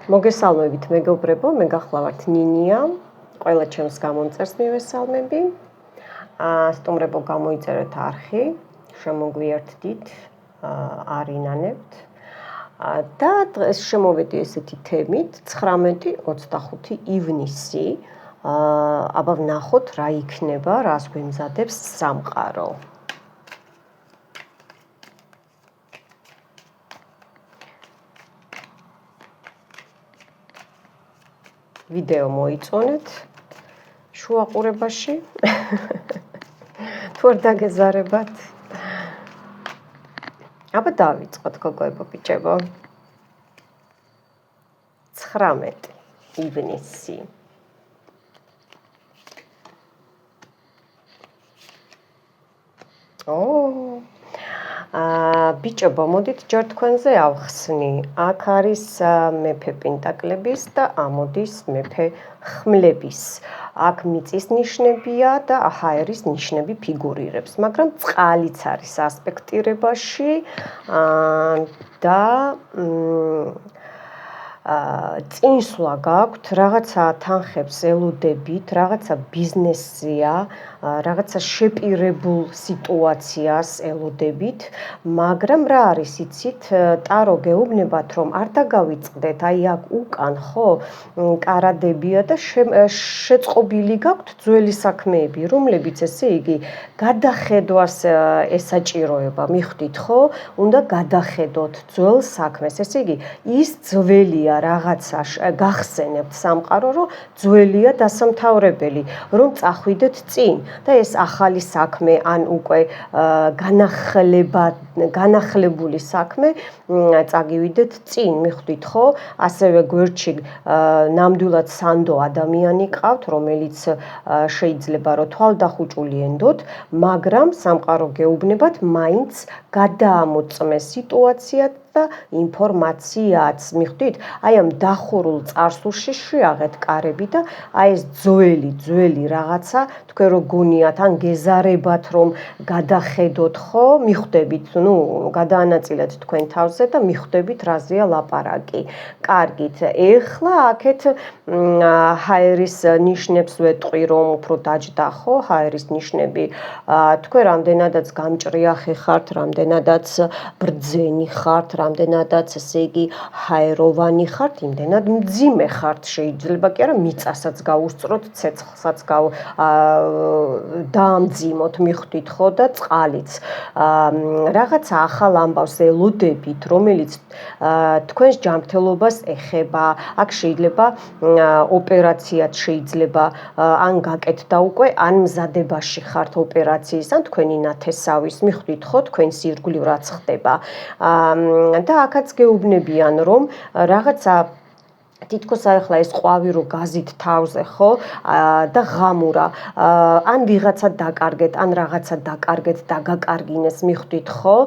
მოგესალმებით მეგობრებო, მე გახლავართ ნინია. ყველა ჩემს გამომწერს მივესალმები. სტუმრებო გამოიწერეთ არხი, შემოგვიერთდით, არინანებთ. და დღეს შემოვედი ესეთი თემით 19-25 ივნისი. აბა ვნახოთ რა იქნება, რას გვიმზადებს სამყარო. ვიდეო მოიწონეთ შუაყურებაში. თუ არ დაგეზარებათ. აბა დავიწყოთ გოგოებო ბიჭებო. 19 ივნისი. ბიჭებო, მოდით ჯერ თქვენზე ავხსნი. აქ არის მეფე პენტაკლების და ამოდის მეფე ხმლების. აქ მიწის ნიშნებია და ჰაერის ნიშნები ფიგურირებს, მაგრამ წყალიც არის ასპექტირებაში და წინსვლა გაქვთ, რაღაცა თანხებს ელოდებით, რაღაცა ბიზნესია, რაღაცა შეპირებულ სიტუაციას ელოდებით, მაგრამ რა არის იცით, ტარო გეუბნებათ, რომ არ დაგავიწყდეთ, აი აქ უკან, ხო, კარადებია და შეწყობილი გაქვთ ძველი საქმეები, რომლებიც ესე იგი გადახედვას ესაჭიროება, მიხვდით, ხო? უნდა გადახედოთ ძველ საქმეს, ესე იგი ის ძველია რაღაცა გახსენებთ სამყარო, რომ ძველია დასამთავრებელი, რომ წახვიდეთ წინ და ეს ახალი საქმე ან უკვე განახლებული საქმე წაგივიდეთ წინ, მიხვდით, ხო? ასევე გვერდში ნამდვილად სანდო ადამიანი ყავთ, რომელიც შეიძლება რომ თვალდახუჭული ენდოთ, მაგრამ სამყარო გეუბნებათ, მაინც გადაამოწმეს სიტუაცია და ინფორმაციაც, მიხვდით? აი ამ დახურულ წარსულში შეაღეთ კარები და აი ეს ძველი რაღაცა თქვენ რო გონიათ ან გეზარებათ რომ გადახედოთ, ხო? მიხვდებით, გადაანაწილეთ თქვენ თავზე და მიხვდებით რაზეა ლაპარაკი. კარგით, ეხლა აქეთ ჰაერის ნიშნებს ვეტყვი, რომ უფრო დაჯდა, ხო? ჰაერის ნიშნები. თქვენ რამდენადაც გამჭრიახი ხართ, რამდენადაც ბრძენი ხართ, რამდენადაც ესე იგი ჰაეროვანი ხართ, იმდენად მძიმე ხართ, შეიძლება კი არა მიწასაც გაუსწროთ, ცეცხლსაც დაამძიმოთ, მიხვდით, ხო? და წყალიც. რაღაცა ახალ ამბავს ელოდებით, რომელიც თქვენს ჯანმრთელობას ეხება. აქ შეიძლება ოპერაციაც შეიძლება ან გაკეთდა უკვე, ან მზადებაში ხართ ოპერაციის, ან თქვენი ნათესავის, მიხვდით, ხო? თქვენს ირგვლივ რაც ხდება. და აქაც გეუბნებიან, რომ რაღაცა თითქოს ახლა ეს ყვავი რო გაზით თავზე, ხო? და ღამურა, ან ვიღაცა დაკარგეთ, ან რაღაცა დაკარგეთ, დაგაკარგინეს, მიხვდით, ხო?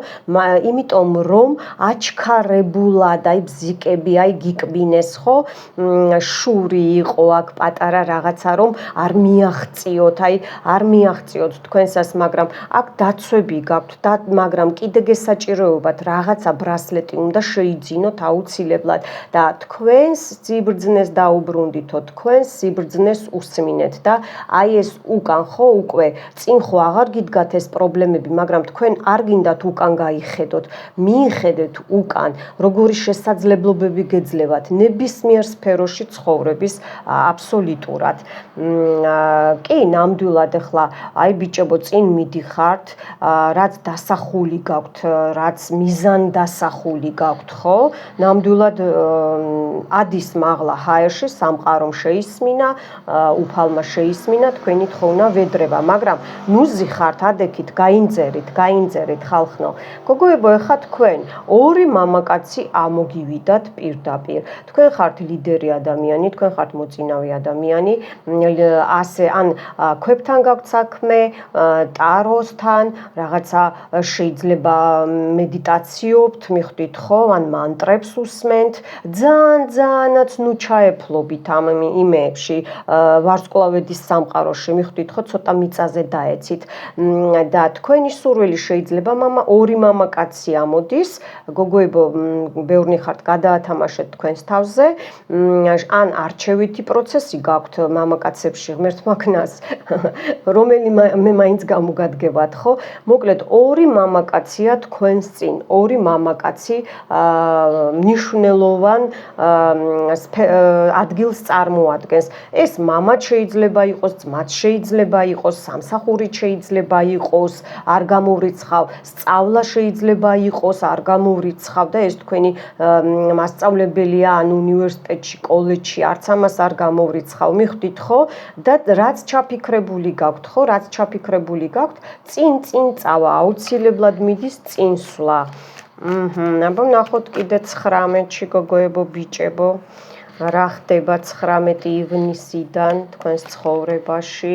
იმიტომ რომ აჩქარებულად, აი ბზიკები, აი გიკბინეს, ხო? შური იყო აქ პატარა რაღაცა, რომ არ მიაღწიოთ, აი არ მიაღწიოთ თქვენსას, მაგრამ აქ დაცვები გაქვთ, მაგრამ კიდე გესაჭიროებათ რაღაცა ბრასლეტი უნდა შეიძინოთ აუცილებლად და თქვენს სიბრძნეს დაუბრუნდითო, თქვენს სიბრძნეს უსმინეთ და აი ეს უკან, ხო, უკვე წინ ხო აღარ გიდგათ ეს პრობლემები, მაგრამ თქვენ არ გინდათ უკან გაიხედოთ, მიიხედეთ უკან, როგორი შესაძლებლობები გეძლევათ ნებისმიერ სფეროში ცხოვრების აბსოლუტურად. კი, ნამდვილად ახლა აი ბიჭებო წინ მიდიხართ, რაც დასახული გაქვთ, რაც მიზანდასახული გაქვთ, ხო? ნამდვილად ადის მაღლა ჰაერში, სამყარომ შეისმინა, უფალმა შეისმინა, თქვენი თხოვნა ვედრება, მაგრამ ნუზი ხართ, ადექით, გაინძერით ხალხნო. გოგოებო, ეხა თქვენ ორი მამაკაცი ამოგივიდათ პირდაპირ. თქვენ ხართ ლიდერი ადამიანი, თქვენ ხართ მოწინავე ადამიანი, ასე ან ქვებთან გაქვთ საქმე, ტაროსთან, რაღაცა შეიძლება მედიტაციობთ, მიხვდით, ხო? ან მანტრებს უსმენთ, ძალიან როდესაც ნუ ჩაეფლობით ამ იმეებში ვარსკვლავედის სამყაროში მიხვდით ხო ცოტა მიწაზე დაეცით და თქვენი სურვილი შეიძლება ორი მამაკაცი ამოდის გოგოებო ბევრნი ხართ გადაათამაშეთ თქვენს თავზე ან არჩევითი პროცესი გაქვთ მამაკაცებში ღმერთმა ქნას რომელი მე მაინც გამოგადგებათ ხო მოკლედ ორი მამაკაცია თქვენს წინ ორი მამაკაცი მნიშვნელოვან ადგილს წარმოადგენს ეს მამაც შეიძლება იყოს ძმაც შეიძლება იყოს სამსახურით შეიძლება იყოს არ გამოვრიცხავ სწავლა შეიძლება იყოს არ გამოვრიცხავ და ეს თქვენი მასწავლებელია ან უნივერსიტეტში კოლეჯში არც ამას არ გამოვრიცხავ მიხვდით ხო და რაც ჩაფიქრებული გაქვთ ხო რაც ჩაფიქრებული გაქვთ წინ წავა აუცილებლად მიდის წინსვლა აბა ნახოთ კიდე 19-ში გოგოებო ბიჭებო რა ხდება 19 ივნისიდან თქვენს ცხოვრებაში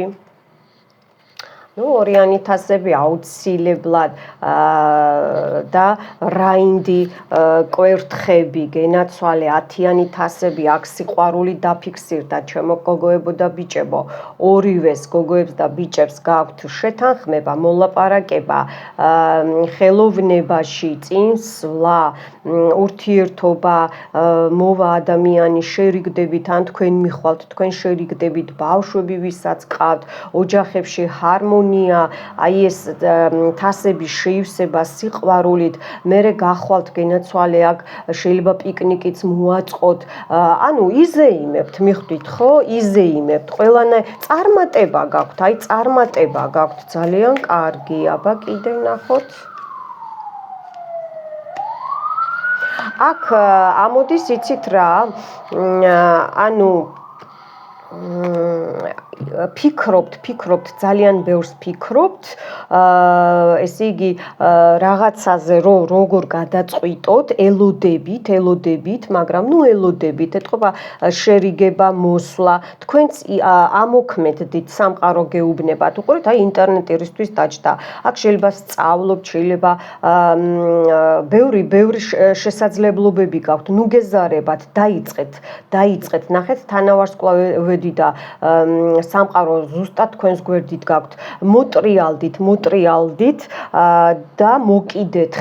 ну ორიანი თასები აუცილებლად და რაინდი კვერთხები გენაცვალე 10-იანი თასები აქ სიყვარული დაფიქსირდა ჩემო გოგოებო და ბიჭებო ორივეს გოგოებს და ბიჭებს გაქვთ შეთანხმება მოლაპარაკება ხელოვნებაში წინსვლა ურთიერთობა მოვა ადამიანი შერიგდებით ან თქვენ მიხვალთ თქვენ შერიგდებით ბავშვები ვისაც ყავთ ოჯახებში ჰარმონია აი ეს თასების შეივსება სიყვარულით მერე გახვალთ გენაცვალე აქ შეიძლება პიკნიკიც მოაწყოთ ანუ იზეიმებთ მიხვდით ხო იზეიმებთ ყველანაირ წარმატება გაქვთ აი წარმატება გაქვთ ძალიან კარგი აბა კიდე ნახოთ აქ ამოდის იცით რა ანუ ფიქრობთ ძალიან ბევრს ფიქრობთ ესე იგი რაღაცაზე როგორ გადაწყვიტოთ ელოდებით მაგრამ ნუ ელოდებით ეთქობა შერიგება მოსვლა თქვენც ამოქმედდით სამყარო გეუბნებათ უყურეთ აი ინტერნეტი რისთვის დაჯდა აქ შეიძლება სწავლობთ შეიძლება ბევრი შესაძლებლობები გაქვთ ნუ გეზარებათ დაიწყეთ ნახეთ თანავარსკვლავედი და სამყარო ზუსტად თქვენს გვერდით გაქვთ მოტრიალდით და მოკიდეთ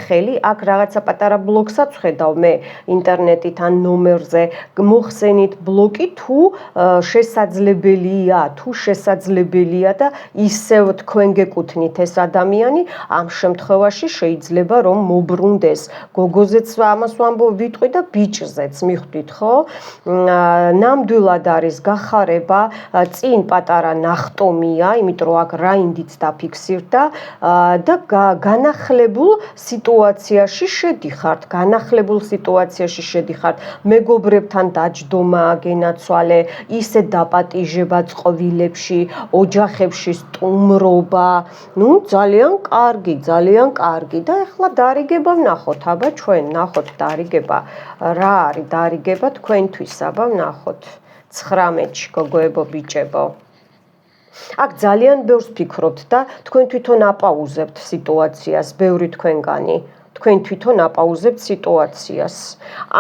ხელი აქ რაღაცა პატარა ბლოკსაც ხედავ მე ინტერნეტით ან ნომერზე მოხსენით ბლოკი თუ შესაძლებელია და ისევ თქვენ გეკუთვნით ეს ადამიანი ამ შემთხვევაში შეიძლება რომ მობრუნდეს გოგოზეც ამას ვიტყვი და ბიჭზეც მიხვდით ხო ნამდვილად არის გახარება წინ პატარა ნახტომია იმიტომ რომ აქ რაინდიც დაფიქსირდა და განახლებულ სიტუაციაში შედიხართ მეგობრებთან დაჯდომა გენაცვალე ისე დაპატიჟება წყვილებში ოჯახებში სტუმრობა ნუ ძალიან კარგი და ეხლა დარიგება ვნახოთ აბა ჩვენ ნახოთ დარიგება რა არის დარიგება თქვენთვის აბა ვნახოთ 19-ში გოგოებო ბიჭებო აქ ძალიან ბევრს ფიქრობთ და თქვენ თვითონ აპაუზებთ სიტუაციას ბევრი თქვენგანი თქვენ თვითონ აპაუზებთ სიტუაციას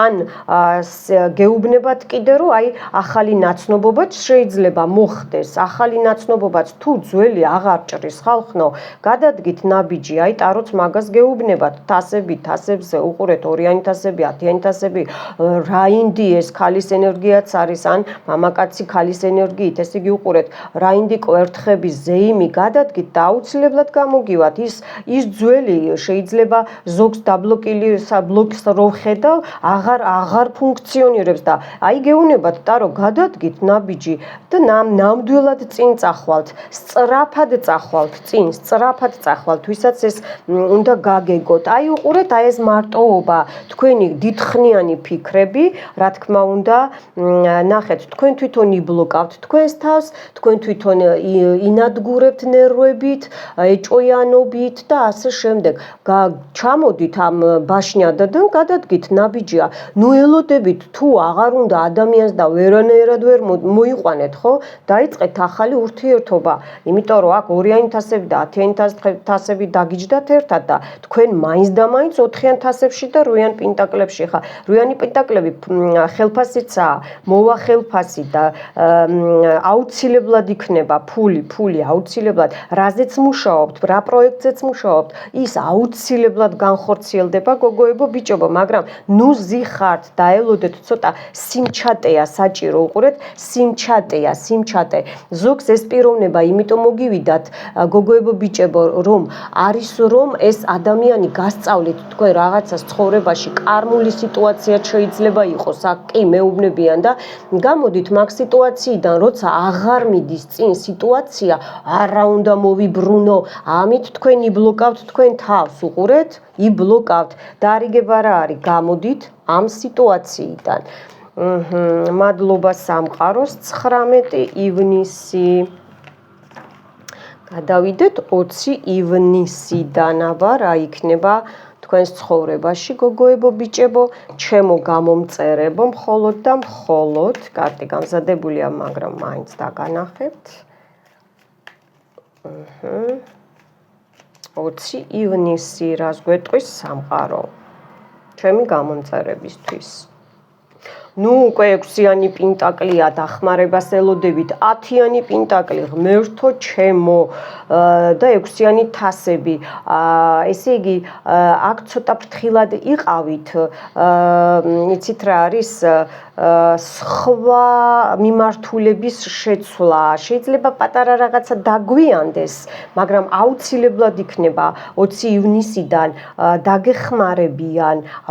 ან გეუბნებათ კიდე რომ აი ახალი ნაცნობობაც შეიძლება მოხდეს ახალი ნაცნობობაც თუ ძველი აღარ ჭრის ხალხნო გადადგით ნაბიჯი აი ტაროც მაგას გეუბნებათ თასებზე უყურეთ ორიანი თასები 10-იანი თასები რაინდი ეს ქალის ენერგიაც არის ან მამაკაცი ქალის ენერგიით ესე იგი უყურეთ რაინდი კვერთხები ზეიმი გადადგით და აუცილებლად გამოგივათ ის ძველი შეიძლება ზოგს დაბლოკს რო ხედავ აღარ ფუნქციონირებს და აი გეუნებათ ტარო გადადგით ნაბიჯი და ნამდვილად წინ წახვალთ სწრაფად წახვალთ ვისაც ეს უნდა გაგეგოთ აი უყურეთ აი ეს მარტოობა თქვენი დიდხნიანი ფიქრები რა თქმა უნდა ნახეთ თქვენ თვითონ იბლოკავთ თქვენს თავს თქვენ თვითონ ინადგურებთ ნერვებით ეჭვიანობით და ასე შემდეგ გამოდით ამ ბაშნიადადან გადადგით ნაბიჯია. ნუ ელოდებით თუ აღარ უნდა ადამიანს და ვერანაირად ვერ მოიყვანეთ, ხო? დაიწყეთ ახალი ურთიერთობა. იმიტომ რომ აქ 2-იანი თასები და 10-იანი თასები დაგიჯდათ ერთად და თქვენ მაინც და მაინც 4-იან თასებში და 8-იან პენტაკლებში ხა. 8-იანი პენტაკლები ხელფასიცაა, მოვა ხელფასი და აუცილებლად იქნება ფული აუცილებლად, რაზეც მუშაობთ, რა პროექტზეც მუშაობთ, ის აუცილებლად განხორციელდება გოგოებო ბიჭებო, მაგრამ ნუ ზიხართ დაელოდეთ ცოტა სიმჩატეა საჭირო უყურეთ, სიმჩატე. ზოგს ეს პიროვნება იმიტომ მოგივიდათ გოგოებო ბიჭებო, რომ ეს ადამიანი გასწავლით თქვენ რაღაცას ცხოვრებაში, კარმული სიტუაცია შეიძლება იყოს, აქ კი მეუბნებიან და გამოდით მაგ სიტუაციიდან, როცა აღარ მიდის წინ სიტუაცია, არა უნდა მოვიბრუნო, ამით თქვენ იბლოკავთ თქვენ თავს, უყურეთ, იბლოკავთ და არიგება რა არის, გამოდით ამ სიტუაციიდან. მადლობა სამყაროს 19 ივნისი. გადავიდეთ 20 ივნისიდან, აბა რა იქნება თქვენს ცხოვრებაში გოგოებო ბიჭებო, ჩემო გამომწერებო, მხოლოდ და მხოლოდ, კარტი გამზადებულია, მაგრამ მაინც დაგანახებთ. 20 ივნისი რას გვეტყვის სამყარო ჩემი გამომწერებისთვის. ნუ უკვე 6-იანი პენტაკლია დახმარებას ელოდებით, 10-იანი პენტაკლი ღმერთო ჩემო და 6-იანი თასები. ესე იგი, აქ ცოტა ფრთხილად იყავით, იცით რა არის სხვა მიმართულების შეცვლა. შეიძლება პატარა რაღაცა დაგვიანდეს, მაგრამ აუცილებლად იქნება 20 ივნისიდან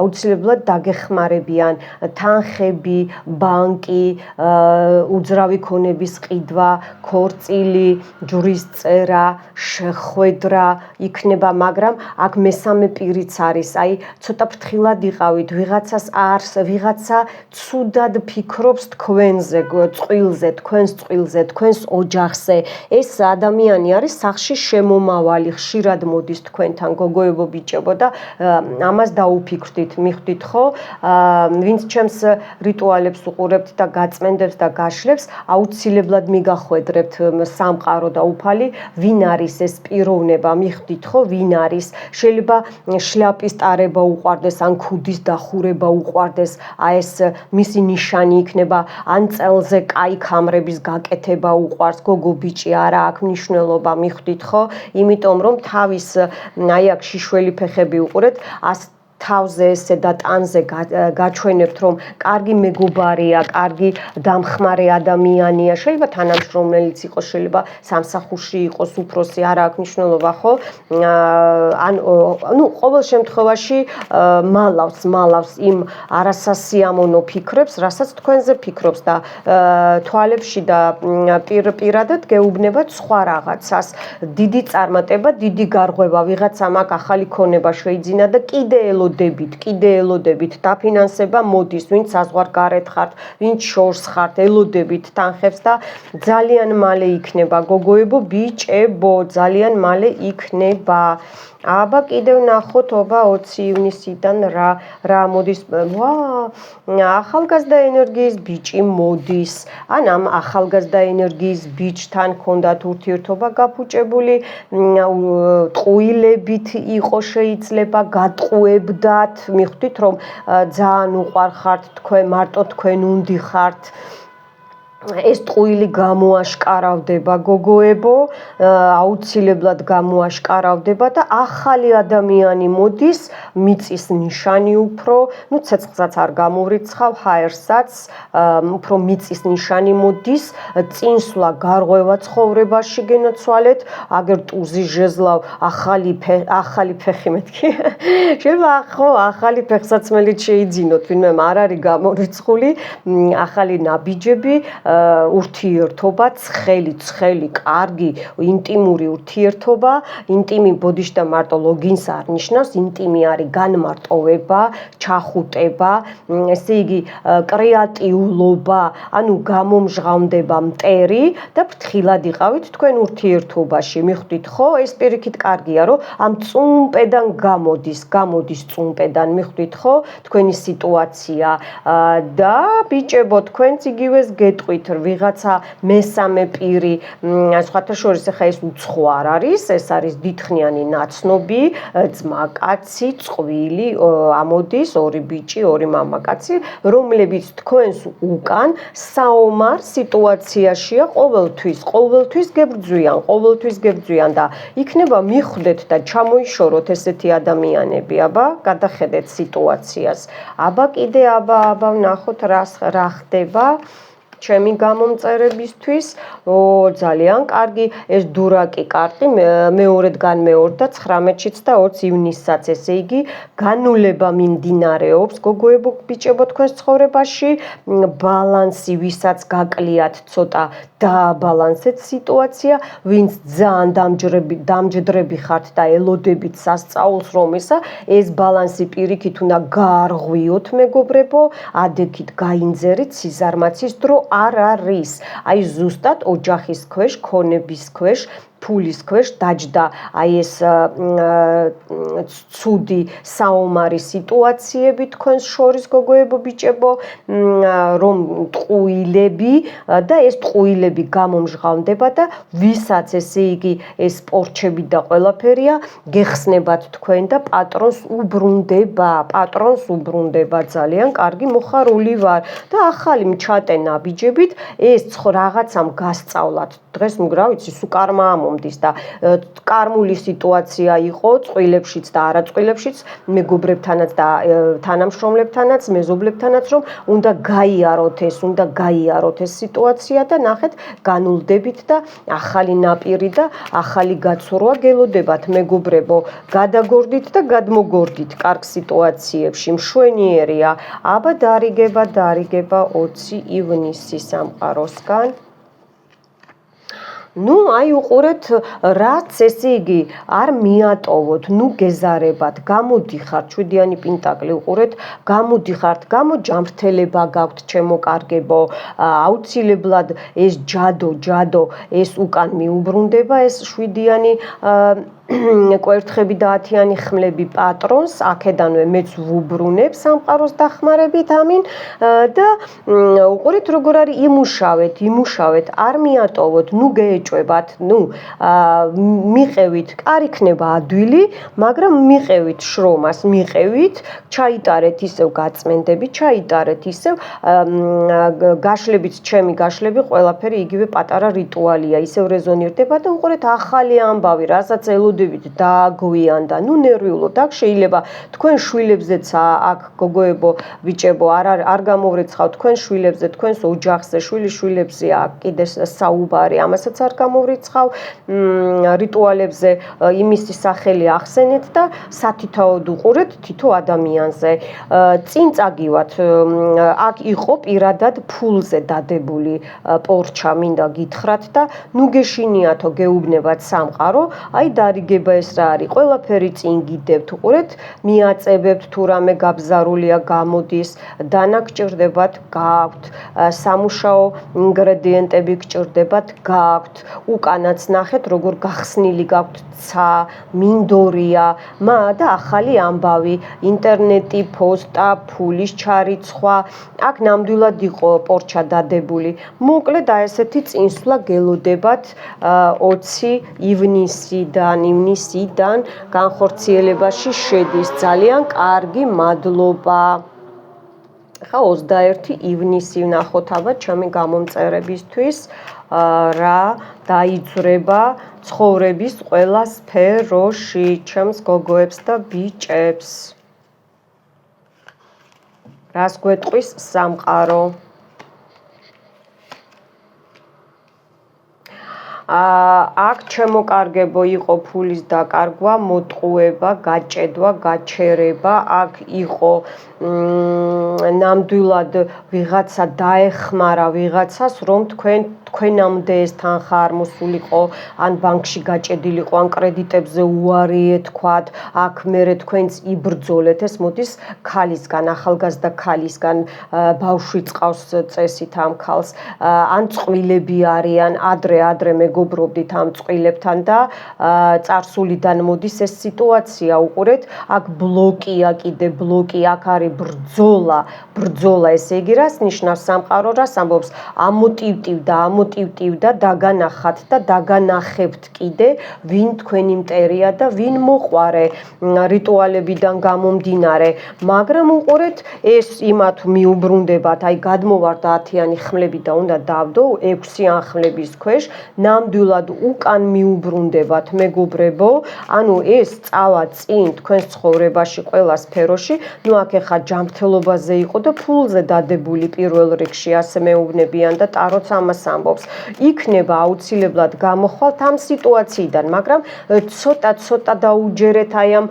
აუცილებლად დაგეხმარებიან თანხები, ბანკი, უძრავი ქონების ყიდვა, ქორწილი, ჯვრის წერა, შეხვედრა იქნება, მაგრამ აქ მესამე პირიც არის, აი ცოტა ფრთხილად იყავით, ვიღაცა ცუდად ფიქრობს თქვენზე, თქვენს წყვილზე, თქვენს ოჯახზე. ეს ადამიანი არის სახში შემომავალი, ხშირად მოდის თქვენთან გოგოებო ბიჭებო და ამას დაუფიქრდით, მიხვდით ხო? ვინც ჩემს რიტუალებს უყურებთ და გაწმენდებს და გაშლებს, აუცილებლად მიგახვედრებთ სამყარო და უფალი, ვინ არის ეს პიროვნება, მიხვდით ხო, ვინ არის? შეიძლება შლაპის ტარება უყვარდეს, ან ქუდის დახურება უყვარდეს, ეს მისი ნიშანი იქნება, ან წელზე კაი ქამრების გაკეთება უყვარს, გოგო ბიჭი არა აქვს მნიშვნელობა, მიხვდით ხო? იმიტომ რომ თავის აი აქ შიშველი ფეხები უყურეთ, თავზე ესე და ტანზე გაჩვენებთ, რომ კარგი მეგობარია, კარგი დამხმარე ადამიანია, შეიძლება თანამშრომელიც იყოს, შეიძლება სამსახურში იყოს, უფროსი, არა აქვს მნიშვნელობა, ხო? ყოველ შემთხვევაში მალავს იმ არასასიამოვნო ფიქრებს, რასაც თქვენზე ფიქრობს და თვალებში და პირადად გეუბნებათ სხვა რაღაცას. დიდი წარმატება, დიდი გარღვევა, ვიღაცამ აქ ახალი ქონება შეიძინა და კიდე ელოდებით, დაფინანსება მოდის, ვინც საზღვარგარეთ ხართ, ვინც შორს ხართ, ელოდებით თანხებს და ძალიან მალე იქნება გოგოებო ბიჭებო, ძალიან მალე იქნება. აბა კიდევ ნახოთ 20 ივნისიდან რა მოდის. ახალგაზრდა ენერგიის ბიჭი მოდის. ან ამ ახალგაზრდა ენერგიის ბიჭთან ქონდათ ურთიერთობა გაფუჭებული, ტყუილებით იყო შეიძლება, გატყუებდათ, მიხვდით რომ ძალიან უყვარხართ თქვენ, მარტო თქვენ უნდი ხართ. ეს ტყუილი გამოაშკარავდება გოგოებო, აუცილებლად გამოაშკარავდება და ახალი ადამიანი მოდის, მიწის ნიშანი უფრო, ცეცხლსაც არ გამოვრიცხავ, ჰაერსაც, უფრო მიწის ნიშანი მოდის, წინსვლა, გარღვევა ცხოვრებაში გენაცვალეთ, აგერ ტუზი ჟეზლავ, ახალი ფეხი მეთქი. შეიძლება ხო, ახალი ფეხსაცმელით შეიძინოთ, ვინმე არ არის გამორიცხული, ახალი ნაბიჯები, ურთიერთობა, ცხელი, კარგი, ინტიმური ურთიერთობა. ინტიმი ბოდიშთა მარტო ლოგინს არ ნიშნავს, ინტიმი არის განმარტოვება, ჩახუტება, ესე იგი კრეატიულობა, ანუ გამომჟღავნდება მტერი და ფრთხილად იყავით თქვენ ურთიერთობაში. მიხვდით ხო? ეს პირიქით კარგია, რომ ამ წუმპედან გამოდის წუმპედან, მიხვდით ხო? თქვენი სიტუაცია და ბიჭებო, თქვენც იგივეს გეტყვით, ვიღაცა მესამე პირი, სხვათა შორის ახლა ეს უცხო არ არის, ეს არის დიდხნიანი ნაცნობი, ძმა კაცი, წყვილი, ამოდის ორი ბიჭი, ორი მამაკაცი, რომლებიც თქვენს უკან საომარ სიტუაციაშია ყოველთვის გებრძვიან და იქნება მიხვდეთ და ჩამოიშოროთ ესეთი ადამიანები, აბა გადახედეთ სიტუაციას. აბა კიდე ვნახოთ რა ხდება ჩემი გამომწერებისთვის. ძალიან კარგი, ეს დურაკი კარტი მეორედ განმეორდა 19-შიც და 20 ივნისსაც, ესე იგი განულება მიმდინარეობს გოგოებო ბიჭებო თქვენს ცხოვრებაში, ბალანსი ვისაც გაკლიათ ცოტა დააბალანსეთ სიტუაცია, ვინც ძალიან დამჯდრები ხართ და ელოდებით სასწაულს რომისა, ეს ბალანსი პირიქით უნდა გაარღვიოთ მეგობრებო, ადექით გაინძერით, სიზარმაცის დრო არ არის. აი ზუსტად ოჯახის ქვეშ, ქონების ქვეშ, ფულის ქვეშ დაჯდა აი ეს ცუდი საომარი სიტუაციები თქვენს შორის გოგოებო ბიჭებო, რომ ტყუილები და ეს ტყუილები გამომჟღავნდება და ვისაც ესე იგი ეს პორჩები და ყველაფერია გეხსნებათ თქვენ და პატრონს უბრუნდება. ძალიან კარგი, მოხარული ვარ და ახალი მჩატე ნაბიჯებით ეს რაღაცამ გასწავლათ. დღეს რა ვიცი, სულ კარმა ამომდის და კარმული სიტუაცია იყო წყვილებშიც და არაწყვილებშიც, მეგობრებთანაც და თანამშრომლებთანაც, მეზობლებთანაც, რომ უნდა გაიაროთ ეს სიტუაცია და ნახეთ, განულდებით და ახალი ნაპირი და ახალი გაცურვა გელოდებათ მეგობრებო. გადაგორდით და გადმოგორდით კარგ სიტუაციებში, მშვენიერია. აბა დარიგება 20 ივნისი სამყაროსგან. აი უყურეთ, რაც ესე იგი არ მიატოვოთ, გეზარებათ, გამოდიხართ, 7-იანი პენტაკლი უყურეთ, გამოდიხართ, გამოჯამრთელება გაქვთ ჩემო კარგებო, აუცილებლად ეს ჯადო, ეს უკან მიუბრუნდება, ეს 7-იანი კვერთხები და 10-იანი ხმლები პატრონს, აქედანვე მეც ვუბრუნებ სამყაროს დახმარებით, ამინ და უყურეთ როგორ არის, იმუშავეთ, არ მიატოვოთ, გეეჭვებათ, მიყევით, არ იქნება ადვილი, მაგრამ მიყევით შრომას, ჩაიტარეთ ისევ გაწმენდები, ჩაიტარეთ ისევ გაშლებით, ჩემი გაშლები, ყველაფერი იგივე პატარა რიტუალია, ისევ რეზონირდება და უყურეთ ახალი ამბავი, რასაც ელოდებით დააგვიანდა, ნერვიულოთ, აქ შეიძლება თქვენ შვილებზეც აქ გოგოებო, ბიჭებო, არ გამოვრეცხავთ თქვენ შვილებზე, თქვენს ოჯახზე, შვილებზე აქ კიდე საუბარი, ამასაც არ გამოვრიცხავ, რიტუალებზე იმისი სახელი ახსენეთ და სათითაოდ უყურეთ თითო ადამიანზე. წინ წაგივათ, აქ იყო პირადად ფულზე დადებული პორჩა, მინდა გითხრათ და გეშინიათო, გეუბნებათ სამყარო, აი დარიგება ეს რა არის, ყველაფერი წინ გიდებთ, უყურეთ, მიაწებებთ თუ რამე გაბზარულია, გამოდის, დანა გჭირდებათ, გააქვთ, სამუშაო ინგრედიენტები გჭირდებათ, გააქვთ, უკანაც ნახეთ, როგორ გახსნილი გაქვთ ცა, მინდორია, და ახალი ამბავი, ინტერნეტი, პოსტა, ფულის ჩარიცხვა, აქ ნამდვილად იყო პორჩა დადებული. მოკლედ აი ესეთი წინსვლა გელოდებათ 20 ივნისიდან განხორციელებაში შედის. ძალიან კარგი, მადლობა. ხა 21 ივნისი ვნახოთ აბა ჩემი გამომწერებისთვის, რა დაიძვრება ცხოვრების ყველა სფეროში ჩემს გოგოებს და ბიჭებს. რას გვეტყვის სამყარო? აქ ჩემოკარგებო იყო ფულის დაკარგვა, მოტყუება, გაჭედვა, გაჩერება, აქ იყო ნამდვილად ვიღაცა დაეხმარა ვიღაცას, რომ თქვენამდე ეს თანხა არ მოსულიყო, ან ბანკში გაჭედილიყო, ან კრედიტებზე უარი ეთქვათ, აქ მერე თქვენც იბრძოლეთ, ეს მოდის ქალისგან, ახალგაზრდა ქალისგან, ბავშვი წყავს წესით ამ ქალს, ან წყვილები არიან, ადრე მეგობრობდით ამ წყვილებთან და წარსულიდან მოდის ეს სიტუაცია, უყურეთ, აქ ბლოკია კიდე ბლოკი, აქ არის ბრძოლა, ესე იგი რას ნიშნავს სამყარო, რას ამბობს, ამოტივტივდა, დაგანახათ და დაგანახებთ კიდე, ვინ თქვენი მტერია და ვინ მოყვარე რიტუალებიდან გამომდინარე, მაგრამ უყურეთ, ეს იმათ მიუბრუნდებათ, აი გადმოვარდა 10-იანი ხმლები და უნდა დავდო 6-იან ხმლების ქვეშ, ნამდვილად უკან მიუბრუნდებათ მეგობრებო, ანუ ეს წავა წინ თქვენს ცხოვრებაში ყველა სფეროში, ნუ აქ ეხა ჯანმრთელობაზე იყო და ფულზე დადებული პირველ რიგში ასე მეუბნებიან და ტაროც ამას ამბობს. იქნება აუცილებლად გამოხვალთ ამ სიტუაციიდან, მაგრამ ცოტა დაუჯერეთ აი ამ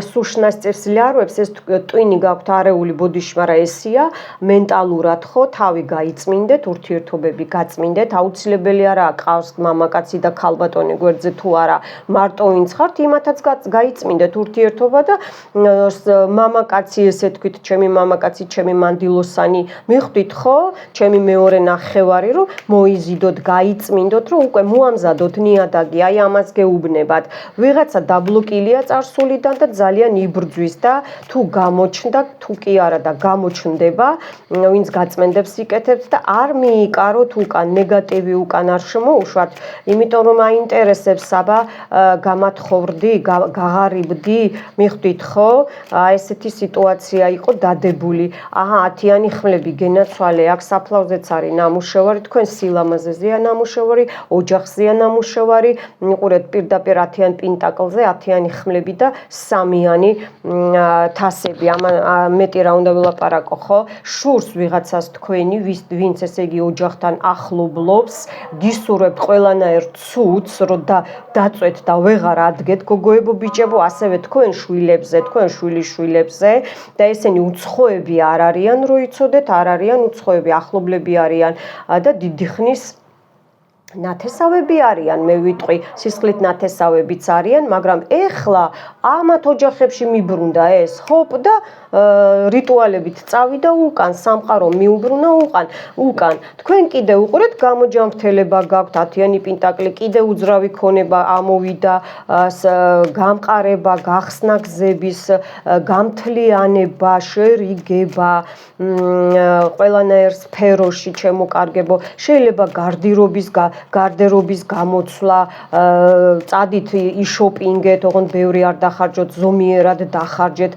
სუშნას წევს ლარვებს, ეს ტვინი გაქვთ არეული ბოდიშმარა ესია, მენტალურად ხო, თავი გაიწმინდეთ, ურთიერთობები გაწმინდეთ, აუცილებელი არაა ყავს მამაკაცი და ქალბატონი გვერდზე თუ არა, მარტო ვინც ხართ, იმათაც გაიწმინდეთ ურთიერთობა და მამაკაცი ესე თქვით, ჩემი მამაკაცი, ჩემი მანდილოსანი, მიხვდით ხო, ჩემი მეორე ნახევარი, რომ მოიზიდოთ, გაიწმინდოთ, რომ უკვე მოამზადოთ ნიადაგი, აი ამას გეუბნებათ. ვიღაცა დაბლოკილია წარსულიდან და ძალიან იბრძვის და თუ გამოჩნდა, თუ კი არა და გამოჩნდება, ვინც გაწმენდებს იკეთებს და არ მიიკაროთ უკან, ნეგატივი უკან არ შემოუშვათ, იმიტომ რომ აინტერესებს აბა გამათხოვრდი, გაღარიბდი, მიხვდით ხო? ესეთი სიტუაცია იყო დადებული. აჰა, 10-იანი ხმლები გენაცვალე, აქ საფლავზეც არის ნამუშევარი, თქვენ სილამაზეზეა ნამუშევარი, ოჯახზეა ნამუშევარი, უყურეთ პირდაპირ 10-იან პენტაკლზე 10-იანი ხმლები და 3-იანი თასები. მეტი რა უნდა ვილაპარაკო, ხო? შურს ვიღაცას თქვენი, ვინც ესე იგი ოჯახთან ახლობლობს, გისურვებთ ყველანაირ ცუდს, რომ დაწვეთ და ვეღარ ადგეთ გოგოებო ბიჭებო, ასევე თქვენ შვილებზე, თქვენ შვილიშვილებზე და ესენი უცხოები არ არიან, რო იცოდეთ, არ არიან უცხოები, ახლობლები არიან და დიდი ხნის ნათესავები არიან, მე ვიტყვი, სისხლით ნათესავებიც არიან, მაგრამ ეხლა ამათ ოჯახებში მიბრუნდა ეს, ჰოპ და რიტუალებით წავიდა უკან, სამყარო მიუბრუნა უკან. თქვენ კიდე უყურეთ, გამოჯანმრთელება გაქვთ, 10-იანი პენტაკლი, კიდე უძრავი ქონება ამოვიდა, გამყარება, გახსნა გზების, გამთლიანება, შერიგება, ყველანაირ სფეროში ჩემოკარგებო, შეიძლება გარდერობის გამოცვლა, წადით იშოპინგეთ, ოღონდ ბევრი არ დახარჯოთ, ზომიერად დახარჯეთ,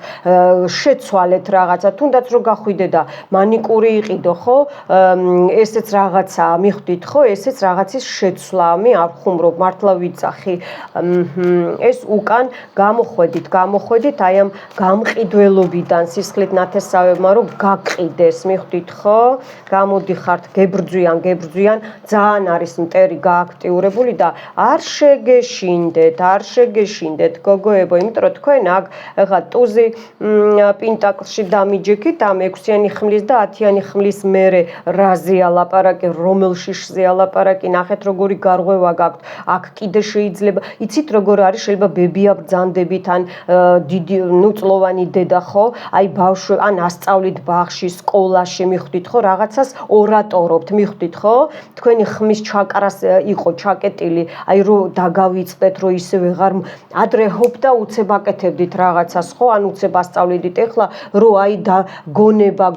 შეცვალეთ რაღაცა, თუნდაც რომ გახვიდე და მანიკური იყიდო, ხო? ესეც რაღაცა, მიხვდით ხო? ესეც რაღაცის შეცვლა, მე არ ხუმრობ, მართლა ვიწახი. ეს უკან გამოხვედით აი ამ გამყიდველობიდან სისხლით ნათესავებმა რომ გაყიდეს, მიხვდით ხო? გამოდიხართ, გებრძვიან, ძალიან არის მტერი გააქტიურებული და არ შეგეშინდეთ გოგოებო, იმიტომ რომ თქვენ აქ ეხლა ტუზი პენტაკლში დამიჯექით ამ 6-იანი ხმლის და 10-იანი ხმლის მერე რაზეა ლაპარაკი, რომელ შიშზეა ლაპარაკი, ნახეთ როგორი გარღვევა გაქვთ, აქ კიდე შეიძლება, იცით როგორ არის, შეიძლება ბებია ბრძანდებით ან დიდი წლოვანი დედა ხო, აი ბავშვი ან ასწავლით ბაღში, სკოლაში, მიხვდით ხო, რაღაცას ორატორობთ, მიხვდით ხო, თქვენი ხმის ჩაკრას იყო ჩაკეტილი, აი რო დაგავიწყდეთ, რო ისე ვეღარ ადრე ჰოპ და უცებ აკეთებდით რაღაცას ხო, ან უცებ ასწავლიდით, ეხლა რო აი და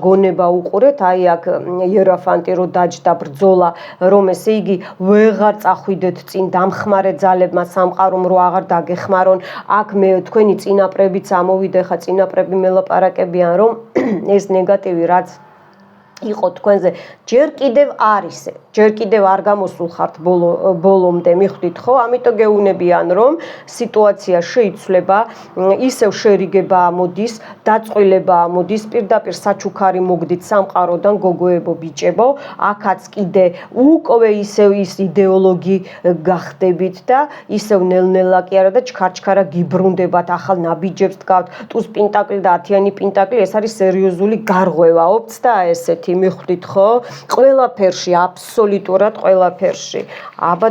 გონება უყურეთ, აი აქ იეროფანტი რო დაჯდა ბრძოლა, რომ ესე იგი ვეღარ წახვიდეთ წინ დამხმარე ძალებმა სამყარომ რო აღარ დაგეხმარონ, აქ მე თქვენი წინაპრებიც ამოვიდა, ეხლა წინაპრები მელაპარაკებიან, რომ ეს ნეგატივი რაც იყო თქვენზე ჯერ კიდევ არის ჯერ კიდევ არ გამოსულ ხართ ბოლომდე მიხვდით ხო ამიტომ გეუბნებიან რომ სიტუაცია შეიცვლება ისევ შერიგება ამოდის დაწყვილება ამოდის პირდაპირ საჩუქარი მოგდით სამყაროდან გოგოებო ბიჭებო აქაც კიდე უკვე ისევ ის იდეოლოგი გახდებით და ისევ ნელ-ნელა კი არა და ჩქარ-ჩქარა გიბრუნდებათ ახალ ნაბიჯებს დგავთ ტუს პინტაკლი და 10-იანი პინტაკლი ეს არის სერიოზული გარღვევა ოპც და ესეთი მიხვდით ხო ყველაფერში აბსოლუტურად ყველაფერში აბა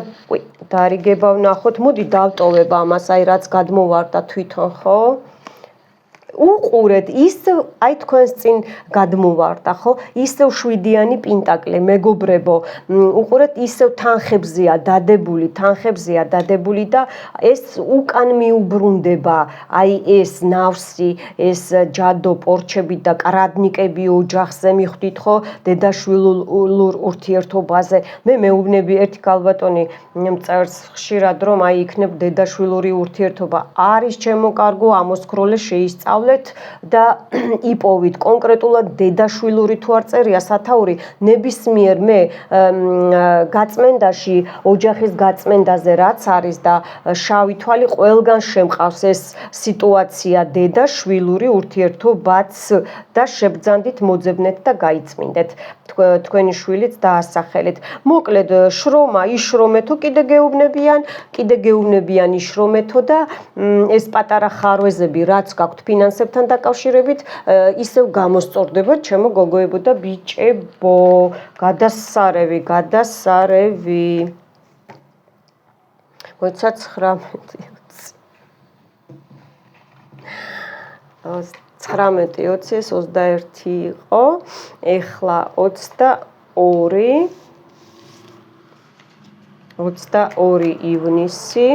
დარიგება ვნახოთ მოდი დავტოვებ ამას აი რაც გადმოვარდა თვითონ ხო უყურეთ ისევ აი თქვენს წინ გადმოვარდა ხო ისევ 7-იანი პინტაკლი მეგობრებო უყურეთ ისევ თანხებზეა დადებული და ეს უკან მიუბრუნდება აი ეს ნავსი ეს ჯადო პორჩები და კრადნიკები ოჯახზე მიხვდით ხო დედაშვილურ ურთიერთობაზე მე მეუბნები ერთი ქალბატონი მწერს ხშირად რომ აი იქნებ დედაშვილური ურთიერთობა არის ჩემო კარგო ამოსქროლე შეისწავლე და იპოვით კონკრეტულად დედაშვილური თუ არ წერია სათაური ნებისმიერ მე გაწმენდაში ოჯახის გაწმენდაზე რაც არის და შავი თვალი ყველგან შემყავს ეს სიტუაცია დედაშვილური ურთიერთობაც და შებძანდით მოძებნეთ და გაიწმინდეთ თქვენი შვილიც დაასახელეთ მოკლედ შრომა იშრომეთო კიდე გეუბნებიან იშრომეთო და ეს პატარა ხარვეზები რაც გაქვთ ფინანსებთან დაკავშირებით ისევ გამოსწორდება ჩემო გოგოებო და ბიჭებო გადასარევი მოიცა 19:20 ეს 21 იყო ეხლა 22 ივნისი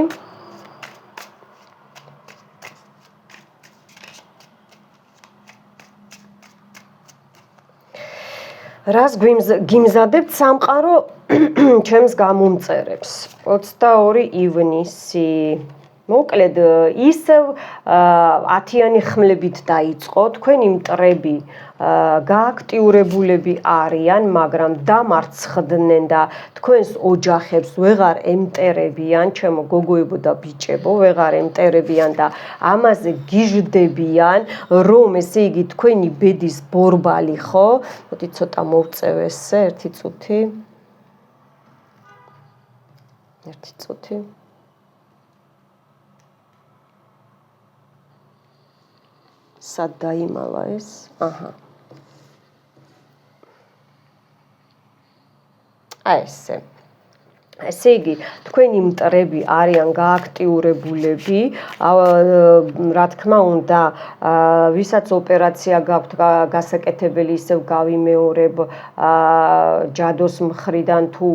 რას გიმზადებთ სამყარო ჩემს გამომწერებს 22 ივნისი მოკლედ ისევ 10-იანი ხმლებით დაიწყო თქვენი მტრები გააქტიურებულები არიან მაგრამ დამარცხდნენ და თქვენს ოჯახებს ვეღარ ემტერებიან ჩემო გოგოებო და ბიჭებო ვეღარ ემტერებიან და ამაზე გიждდებიან რომ ესე იგი თქვენი ბედის ბორბალი ხო მოდი ცოტა მოვწევ ესე ერთი წუთი სად დაიმალა ეს აჰა ესე იგი თქვენი მტრები არიან გააქტიურებულები რა თქმა უნდა ვისაც ოპერაცია გაქვთ გასაკეთებელი ისევ გავიმეორებ ჯადოს მხრიდან თუ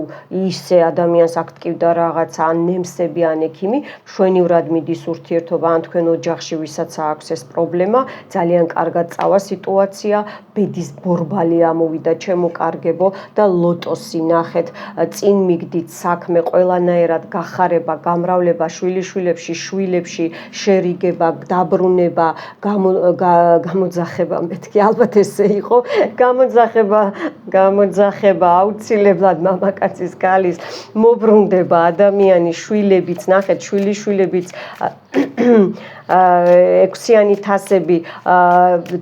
ისე ადამიანს აქტივდა რაღაცა ან ნემსები ან ექიმი მშვენივრად მიდის ურთიერთობა ან თქვენ ოჯახში ვისაც აქვს ეს პრობლემა ძალიან კარგად წავა სიტუაცია ბედის ბორბალი ამოვიდა ჩემო კარგებო და ლოტოსი ნახეთ წინ მიგდით საქმე ყველანაირად გახარება, გამრავლება შვილებში, შერიგება, დაბრუნება, გამოძახება, მეთქი ალბათ ესე იყო, გამოძახება აუცილებლად მამაკაცის გალის მობრუნდება ადამიანის შვილებიც, ნახეთ შვილიშვილებიც 6-იანი თასები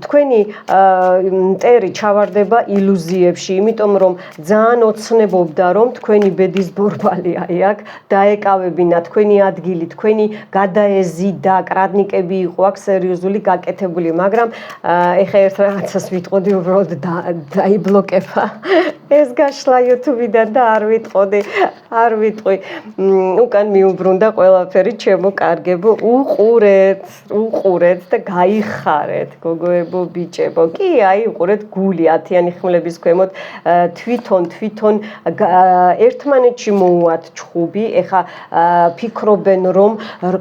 თქვენი მტერი ჩავარდება ილუზიებში, იმიტომ რომ ძალიან ოცნებობდა რომ თქვენი ბედის ბორბალი აი აქ დაეკავებინა თქვენი ადგილი, თქვენი გადაეზიდა, კრადნიკები იყო აქ სერიოზული გაკეთებული, მაგრამ ეხა ერთ რაღაცას ვიტყოდი უბრალოდ დაიბლოკება. ეს გაშლა YouTube-დან და არ ვიტყვი. უკან მიუბრუნდა ყველაფერი ჩემო კარგებო, უყურეთ და გაიხარეთ გოგოებო ბიჭებო. კი, აი უყურეთ გული 10-იანი ხმლების ქვემოთ თვითონ ერთმანეთში მოუვათ ჩხუბი. ეხა ფიქრობენ რომ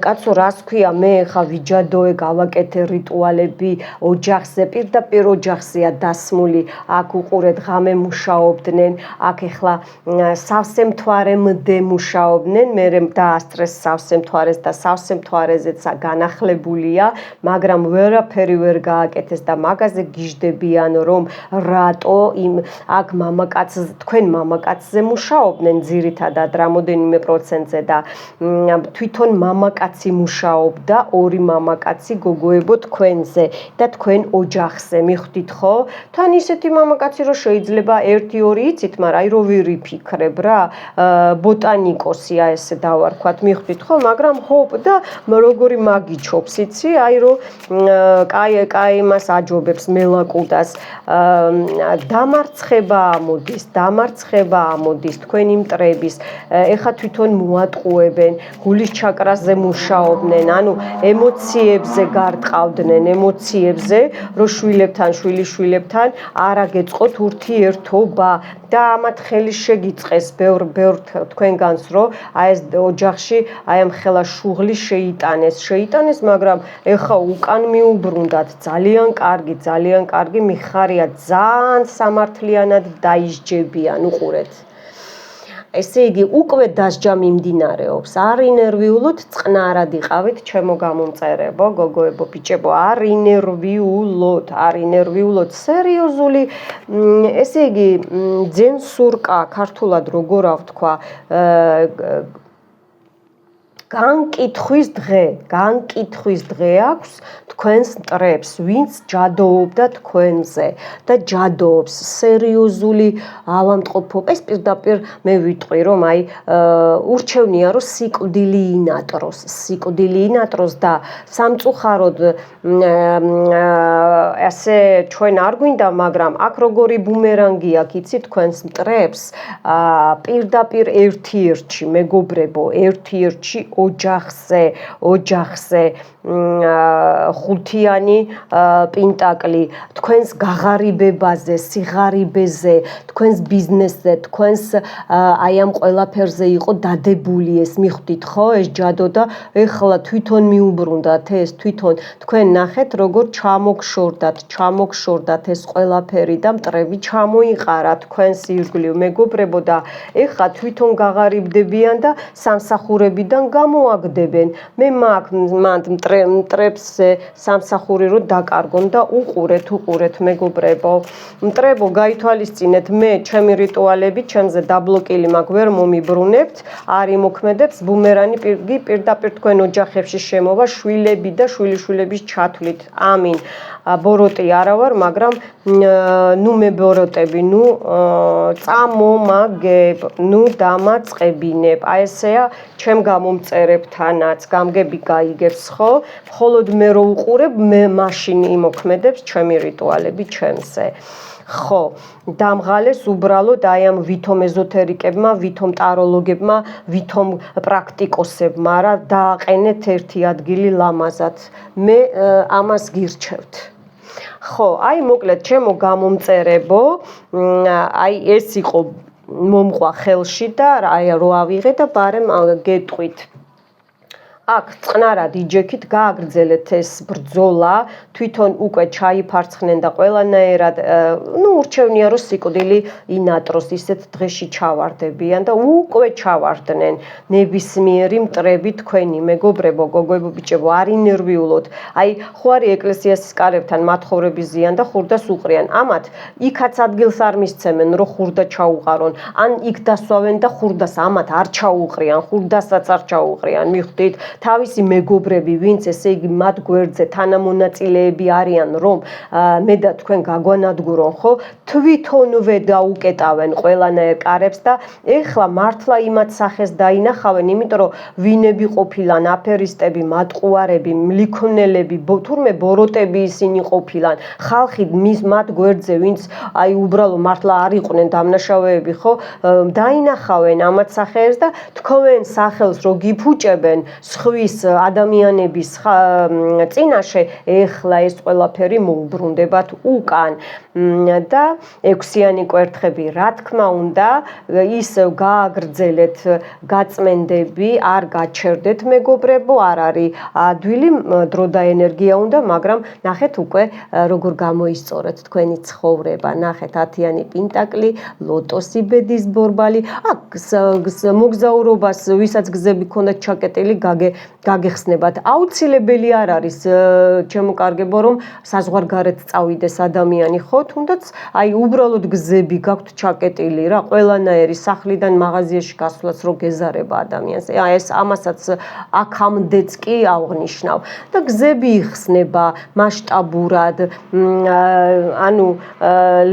კაცო რას ქვია მე ეხა ვიჯადოე გავაკეთე რიტუალები ოჯახზე, პირდაპირ ოჯახზეა დასმული. აქ უყურეთ ღამე მუშაობთ მუშაობდნენ, აქ ეხლა სავსე მთვარემდე მუშაობდნენ, მე დაასწრეს სავსე მთვარეს და სავსე მთვარეზეც განახლებულია, მაგრამ ვერაფერი ვერ გააკეთეს და მაგაზე გიждდებიან, რომ რატო აქ თქვენ მამაკაცზე მუშაობდნენ ძირითადად რამოდენიმე პროცენტზე და თვითონ მამაკაცი მუშაობდა, ორი მამაკაცი გოგოებო თქვენზე და თქვენ ოჯახზე, მიხვდით ხო? თან ისეთი მამაკაცი რომ შეიძლება 1-2 იცით, მაგრამ აი რო ვერ იფიქრებ რა, ბოტანიკოსია ესე დავარქვათ, მიხვდით ხო? მაგრამ ჰოპ და როგორი მაგიჩობს, იცი? აი რო კაი იმას აჯობებს მელაკუდას. დამარცხება ამოდის თქვენი მტრების. ეხა თვითონ მოატყუებენ, გულის ჩაკრაზე მუშაობდნენ, ანუ ემოციებზე გარტყავდნენ, რომ შვილებთან არ აგეწყოთ ურთიერთობა და ამათ ხელი შეგიწყეს ბევრ თქვენგანს, რომ აი ეს ოჯახში აი ამ ხელა შუღლი შეიტანეს, მაგრამ ეხა უკან მიუბრუნდათ, ძალიან კარგი მიხარია, ძალიან სამართლიანად დაისჯებიან, უყურეთ. ესე იგი, უკვე დასჯა მიმდინარეობს, არ ინერვიულოთ, წყნარად იყავით, ჩემო გამომწერებო, გოგოებო, ბიჭებო, არ ინერვიულოთ, სერიოზული, ესე იგი, ძენსურკა, ქართულად როგორ ავთქვა, განკითხვის დღე აქვს თქვენს მტრებს, ვინც ჯადოობდა თქვენზე და ჯადოობს სერიოზული ავადმყოფობა. ეს პირდაპირ მე ვიტყვი, რომ აი ურჩევნია, რომ სიკვდილი ინატროს და სამწუხაროდ ასე ჩვენ არ გვინდა, მაგრამ აქ როგორი ბუმერანგი აქვს, იცი თქვენს მტრებს, პირდაპირ ერთ-ერთში, მეგობრებო, ერთ-ერთში ოჯახზე ხუთიანი პენტაკლი, თქვენს გაღარიბებაზე, სიღარიბეზე, თქვენს ბიზნესზე, თქვენს აი ამ ყველაფერზე იყო დადებული ეს, მიხვდით ხო, ეს ჯადო და ეხლა თვითონ მიუბრუნდათ ეს, თქვენ ნახეთ როგორ ჩამოგშორდათ ეს ყველაფერი და მტრები ჩამოიყარა თქვენს ირგვლივ, მეგობრებო და ეხლა თვითონ გაღარიბდებიან და სამსახურებიდან გამოაგდებენ. მე მანდ მტრებს სამსახური რო დაკარგონ და უყურეთ მეგობრებო. მტრებო, გაითვალისწინეთ, მე ჩემი რიტუალები, ჩემზე დაბლოკილი მაქვს, ვერ მომიბრუნებთ, არ იმოქმედებს, ბუმერანი პირდაპირ თქვენ ოჯახებში შემოვა, შვილები და შვილიშვილების ჩათვლით. ამინ. ბოროტი არა ვარ, მაგრამ ნუ მე ბოროტები, ნუ წამომაგებ, ნუ დამაწყებინებ. აი ესეა ჩემ გამომწერებთანაც, გამგები გაიგებს ხო? მხოლოდ მე რო უყურებ, მე მაშინ იმოქმედებს ჩემი რიტუალები ჩემზე. ხო, დამღალეს უბრალოდ აი ამ ვითომ ეზოთერიკებმა, ვითომ ტაროლოგებმა, ვითომ პრაქტიკოსებმა რა დააყენეთ ერთი ადგილი ლამაზად. მე ამას გირჩევთ. ხო, აი მოკლედ ჩემო გამომწერებო, აი ეს იყო მომყვა ხელში და აი რო ავიღე და ბარემ გეტყვით. აქ წყნარად იჯექით, გააგრძელეთ ეს ბრძოლა, თვითონ უკვე ჩაიფარცხნენ და ყველანაირად, ურჩევნია რომ სიკვდილი ინატროს, ისეთ დღეში ჩავარდებიან და უკვე ჩავარდნენ ნებისმიერი მტრები თქვენი, მეგობრებო, გოგოებო, ბიჭებო, არ ინერვიულოთ. აი, ხო არის ეკლესიას კარებთან მათხოვრების ზიან და ხურდას უყრიან. ამათ იქაც ადგილს არ მისცემენ, რომ ხურდა ჩაუყარონ, ან იქ დასვავენ და ხურდას ამათ არ ჩაუყრიან, ხურდასაც არ ჩაუყრიან, მიხვდით? თავისი მეგობრები, ვინც ესე იგი მათ გვერდზე თანამონაწილეები არიან, რომ მე და თქვენ გაგვანადგურონ, ხო? თვითონვე დაუკეტავენ ყველანაირ კარებს და ეხლა მართლა იმათ სახეს დაინახავენ, იმიტომ რომ ვინები ყოფილან, აფერისტები, მატყუარები, მლიქონელები, თურმე ბოროტები ისინი ყოფილან, ხალხი მათ გვერდზე, ვინც აი უბრალო მართლა არ იყვნენ დამნაშავეები, ხო? დაინახავენ ამათ სახეებს და თქვენ სახელს რო გიფუჭებენ, სხვის ადამიანების წინაშე ეხლა ეს ყველაფერი მოუბრუნდებათ უკან და 6-იანი კვერთხები რა თქმა უნდა ისევ გააგრძელეთ გაწმენდები არ გაჩერდეთ მეგობრებო არ არის ადვილი დრო და ენერგია უნდა მაგრამ ნახეთ უკვე როგორ გამოისწორეთ თქვენი ცხოვრება ნახეთ 10-იანი პენტაკლი ლოტოსი ბედის ბორბალი აქ მოგზაურობას ვისაც გზები ქონდათ ჩაკეტილი გაგეხსნებათ აუცილებელი არ არის ჩემო კარგებო რომ საზღვარგარეთ წავიდეს ადამიანი ხო თუნდაც აი უბრალოდ გზები გაქვთ ჩაკეტილი რა ყველანაირი სახლიდან მაღაზიაში გასვლაც რო გეზარება ადამიანს აი ეს ამასაც აქამდეც კი აღნიშნავ და გზები იხსნება მასშტაბურად ანუ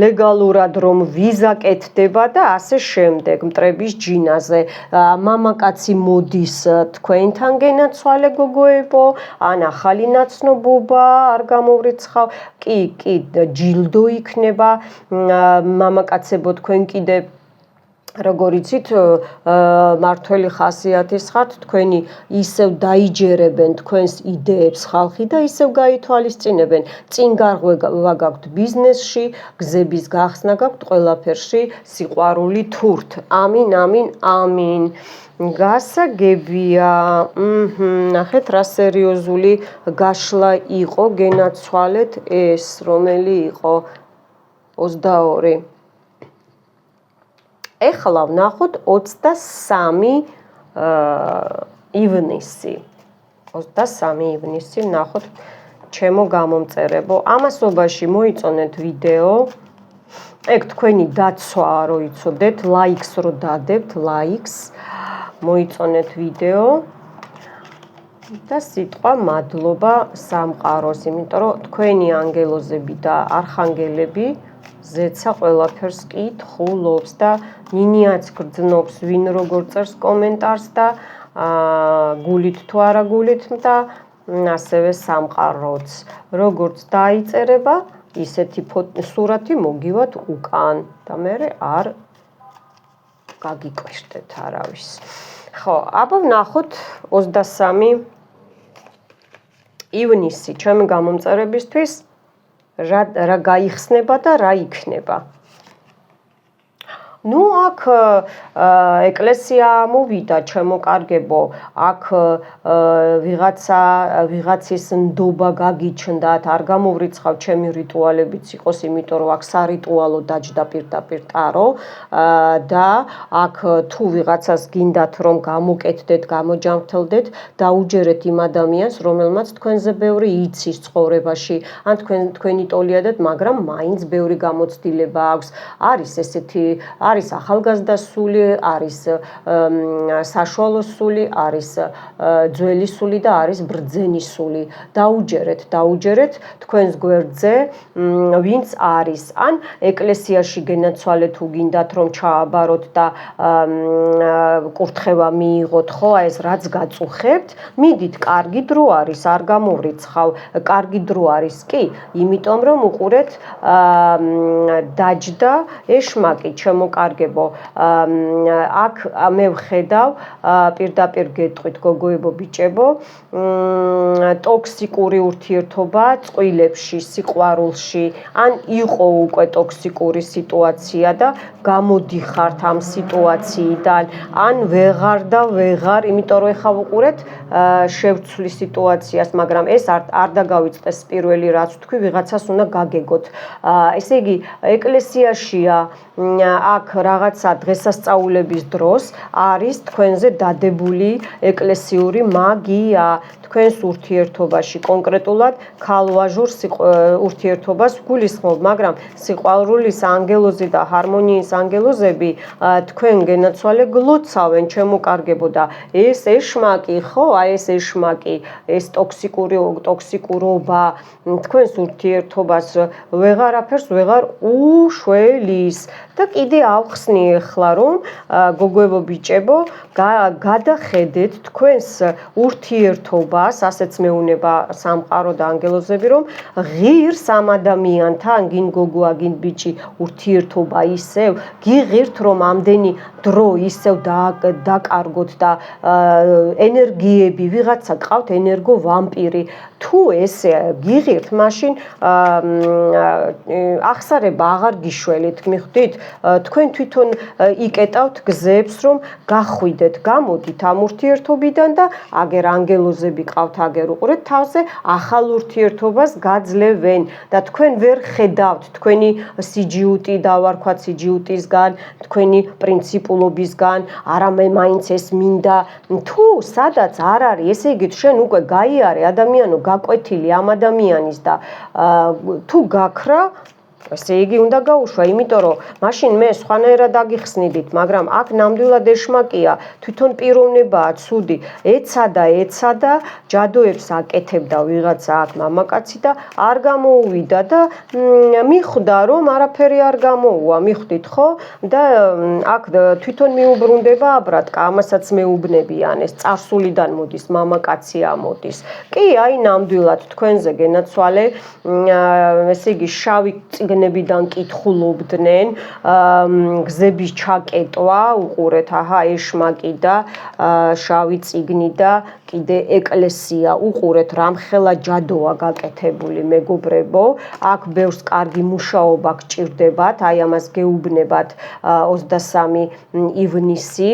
ლეგალურად რომ ვიზა კეთდება და ასე შემდეგ მტრების ჯინაზე მამაკაცი მოდის თქვენთან გენაცვალე გოგოებო ან ახალი ნაცნობობა არ გამოვრიცხავ კი ჯილდო იქნება მამაკაცებო თქვენ კიდე როგორ იცით მართველი ხასიათის ხართ თქვენი ისევ დაიჯერებენ თქვენს იდეებს ხალხი და ისევ გაითვალისწინებენ წინ გარღვევა გაქვთ ბიზნესში გზების გახსნა გაქვთ ყველაფერში სიყვარული თურთ ამინ გასაგებია ნახეთ რა სერიოზული გაშლა იყო გენაცვალეთ ეს რომელი იყო 22 ეხლა ვნახოთ 23 ივნისი 23 ივნისი ვნახოთ ჩემო გამომწერებო ამასობაში მოიწონეთ ვიდეო ეგ თქვენი დაცვა რო იცოდეთ ლაიქს რო დადებთ ლაიქს მოიწონეთ ვიდეო და სიტყვა მადლობა სამყაროს იმიტომ რომ თქვენი ანგელოზები და არხანგელები ზეცა ყველაფერს კითხულობს და ნინიაც გრძნობს ვინ როგორ წერს კომენტარს და გულით თუ არა გულით და ასევე სამყაროც როგორც დაიწერება ისეთი სურათი მოგივათ უკან და მე არ გაგიკვეშტეთ არავის ხო აბა ვნახოთ 23 ივნისი ჩემი გამომწერებისთვის რა გაიხსნება და რა იქნება ნუ აქ ეკლესია მოვიდა ჩემო კარგებო აქ ვიღაცის ნდობა გაგიჩნდათ არ გამოვრიცხავ ჩემი რიტუალებიც იყოს იმიტომ რომ აქ სარიტუალო დაჯდა პირდაპირ ტარო და აქ თუ ვიღაცას გინდათ რომ გამოკეთდეთ გამოჯამრთელდეთ დაუჯერეთ იმ ადამიანს რომელმაც თქვენზე ბევრი იცის ცხოვრებაში ან თქვენი ტოლიადად მაგრამ მაინც ბევრი გამოცდილება აქვს არის ესეთი არის ახალგაზრდა სული, არის საშუალო სული, არის ძველი სული და არის ბრძენი სული. დაუჯერეთ თქვენს გვერდზე, ვინც არის. ან ეკლესიაში გენაცვალეთ თუ გინდათ რომ ჩააბაროთ და კურთხევა მიიღოთ, ხო, ეს რაც გაწუხებთ, მიდით, კარგი დრო არის, არ გამოვრიცხავ, კარგი დრო არის კი, იმიტომ რომ უყურეთ დაჯდა ეშმაკი ჩემო კარგებო აქ მე ვხედავ პირდაპირ გეტყვით გოგოებო ბიჭებო ტოქსიკური ურთიერთობა წყვილებში სიყვარულში ან იყო უკვე ტოქსიკური სიტუაცია და გამოდიხართ ამ სიტუაციიდან ან ვეღარ და ვეღარ იმიტომ რომ ეხა ვუყურეთ შევცვლი სიტუაციას მაგრამ ეს არ დაგავიწყდეს პირველი რაც თქვი ვიღაცას უნდა გაგეგოთ ესე იგი ეკლესიაშია აქ რაღაცა დღესასწაულების დროს არის თქვენზე დადებული ეკლესიური მაგია თქვენს ურთიერთობაში კონკრეტულად ქალ-ვაჟურ ურთიერთობას გულისხმობ მაგრამ სიყვარულის ანგელოზი და ჰარმონიის ანგელოზები თქვენ გენაცვალე გლოცავენ ჩემო კარგებო და ეს ეშმაკი ხო აი ეს ეშმაკი ეს ტოქსიკურობა თქვენს ურთიერთობას ვეღარაფერს ვეღარ უშველის და კიდე ავხსნი ახლა რომ გოგოებო ბიჭებო გადახედეთ თქვენს ურთიერთობას, ასეც მეუნება სამყარო და ანგელოზები რომ ღირს ამ ადამიანთან, გინ გოგოა, გინ ბიჭი ურთიერთობა ისევ გიღირთ რომ ამდენი დრო ისევ დაკარგოთ და ენერგიები ვიღაცა ყავთ ენერგო ვამპირი თუ ესე გიღირთ მაშინ ახსარება აღარ გიშველით მიხვდით თქვენ თვითონ იკეტავთ გზებს რომ გახვიდეთ გამოდით ამ ურთიერთობიდან და აგერ ანგელოზები ყავთ აგერ უყურეთ თავზე ახალ ურთიერთობას გაძლევენ და თქვენ ვერ ხედავთ თქვენი სიჯიუტი დავარქვათ სიჯიუტისგან თქვენი პრინციპულობისგან არამე მაინც ეს მინდა თუ სადაც არ არის ესე იგი შენ უკვე გაიარე ადამიანო გაკვეთილი ამ ადამიანის და თუ გაქრა ესე იგი უნდა გაუშვა, იმიტომ რომ მაშინ მე სხვანაირად აგიხსნიდით, მაგრამ აქ ნამდვილად ეშმაკია, თვითონ პიროვნებაა ცუდი, ეცა და ჯადოებს აკეთებდა ვიღაცა აქ მამაკაცი და არ გამოუვიდა და მიხვდა რომ არაფერი არ გამოუვა, მიხვდით ხო? და აქ თვითონ მიუბრუნდება აბრატკა, ამასაც მეუბნებიან, ეს წარსულიდან მოდის, მამაკაცი ამოდის. კი, აი ნამდვილად თქვენზე გენაცვალე, ესე იგი შავი ნებიდან კითხულობდნენ გზების ჩაკეტვა უყურეთ აჰა ეშმაკი და შავი წიგნი და კიდე ეკლესია უყურეთ რამხელა ჯადოა გაკეთებული მეგობრებო აქ ბევრს კარგი მუშაობა გჭირდებათ აი ამას გეუბნებათ 23 ივნისი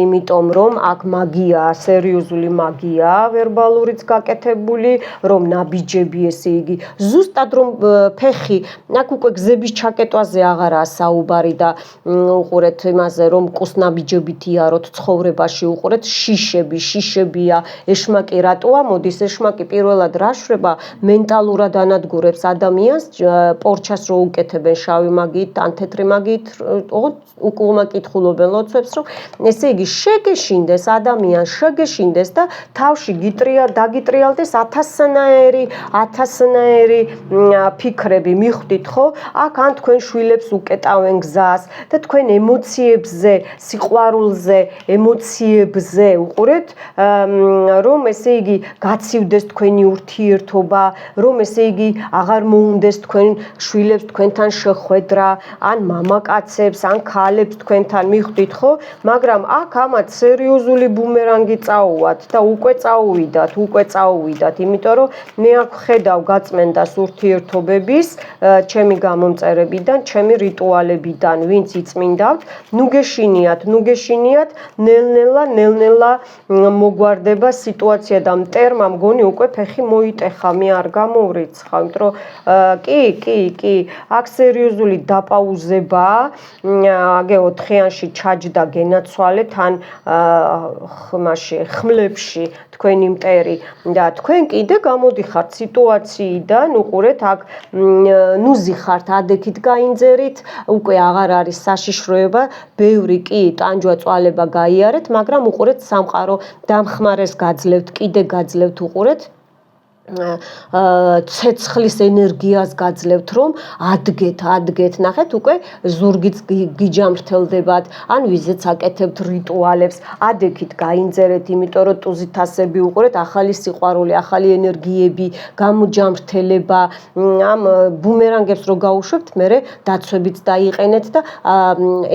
იმიტომ რომ აქ მაგია სერიოზული მაგია ვერბალურიც გაკეთებული რომ ნაბიჯები ესე იგი ზუსტად რომ ფეხი აქ უკვე გზების ჩაკეტვაზე აღარაა საუბარი და უყურეთ იმაზე რომ კუსნაბიჯებით იაროთ ცხოვრებაში უყურეთ შიშებია ეშმაკი რატოა მოდის ეშმაკი პირველად რა შვება მენტალურად ანადგურებს ადამიანს პორჩას რო უკეთებენ შავი მაგით ან თეთრი მაგით უკუღმა კითხულობენ ლოცვებს რომ ესე იგი შეგეშინდეს ადამიანს შეგეშინდეს და თავში დაგიტრიალდეს ათასნაირი ფიქრები მიხვდით ხო აქ ან თქვენ შვილებს უკეტავენ გზას და თქვენ ემოციებზე სიყვარულზე ემოციებზე უყურეთ რომ ესე იგი გაცივდეს თქვენი ურთიერთობა რომ ესე იგი აღარ მოუნდეს თქვენ შვილებს თქვენთან შეხვედრა ან მამაკაცებს ან ქალებს თქვენთან მიხვდით ხო მაგრამ აქ ამათ სერიოზული ბუმერანგი წაუვათ და უკვე წაუვიდათ იმიტომ რომ მე აქ ხედავ გაწმენდას ურთიერთობების ჩემი გამომწერებიდან ჩემი რიტუალებიდან ვინც იწმინდავთ ნუ გეშინიათ ნელ-ნელა მოგვარდება სიტუაცია და მტერმა მგონი უკვე ფეხი მოიტეხა მე არ გამოვრიცხავ იმიტომ რომ კი აქ სერიოზული დაპაუზებაა აგე 4-იანში ჩაჯდა გენაცვალე თან ხმლებში თქვენი მტერი და თქვენ კიდე გამოდიხართ სიტუაციიდან უყურეთ აქ ნუზი ხართ ადექით გაინძერით უკვე აღარ არის საშიშროება ბევრი კი ტანჯვა წვალება გაიარეთ მაგრამ უყურეთ სამყარო დამხმარეს გაძლევთ კიდე გაძლევთ უყურეთ ცეცხლის ენერგიას გაძლევთ რომ ადგეთ ნახეთ უკვე ზურგიც გიჯამრთელდებათ ან ვიზეც აკეთებთ რიტუალებს ადექით გაინძერეთ იმიტომ რომ ტუზითასები უყურეთ ახალი სიყვარული ახალი ენერგიები გამოჯამრთელება ამ ბუმერანგებს რო გაუშვებთ მერე დაცვებიც დაიყენეთ და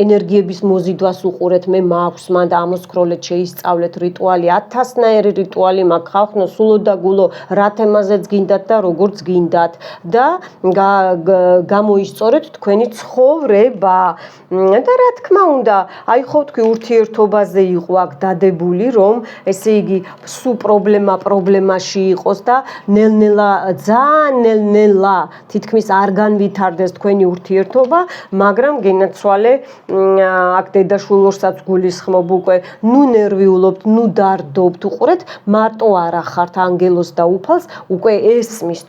ენერგიების მოზიდვას უყურეთ მე მაქვს მან და ამოსკროლეთ შეისწავლეთ რიტუალი 1000-ნაირი რიტუალი მაქვს ხალხნო სულო და გულო რა თემაზეც გინდათ და როგორც გინდათ და გამოისწორეთ თქვენი ცხოვრება და რა თქმა უნდა აი ხო თქვი ურთიერთობაზე იყო აქ დადებული რომ ესე იგი სუ პრობლემაში იყოს და ნელ-ნელა თითქმის არ განვითარდეს თქვენი ურთიერთობა მაგრამ გენაცვალე აქ დედაშვილორსაც გულისხმობ უკვე ნუ ნერვიულობთ ნუ დარდობთ უყურეთ მარტო არა ხართ ანგელოს და უფალს უკვე ესმის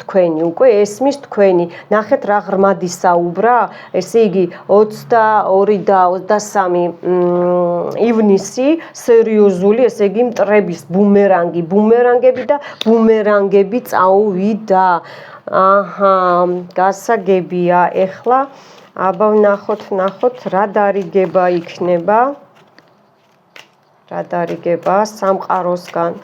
თქვენი ნახეთ რა ღრმად ისაუბრა ესე იგი 22 და 23 ივნისი სერიოზული ესე იგი მტრების ბუმერანგები და ბუმერანგები წაუვიდა აჰა გასაგებია ეხლა აბა ვნახოთ რა დარიგება იქნება. რა დარიგება სამყაროსგან.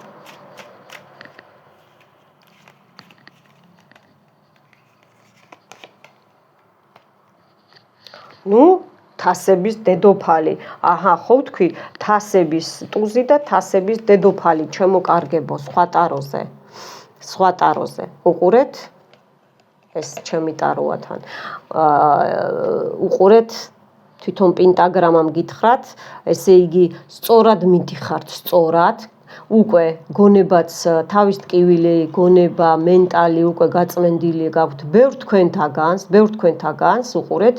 თასების დედოფალი. აჰა, ხო ვთქვი, თასების ტუზი და თასების დედოფალი ჩემოკარგებო სხვა ტაროზე. უყურეთ? ეს ჩემი ტაროა თან. უყურეთ, თვითონ პენტაგრამამ გითხრათ, ესე იგი, სწორად მიდიხართ, სწორად. უკვე გონებაც თავის ტკივილი, გონება, მენტალი უკვე გაწმენდილი გაქვთ ბევრ თქვენთაგანს, უყურეთ,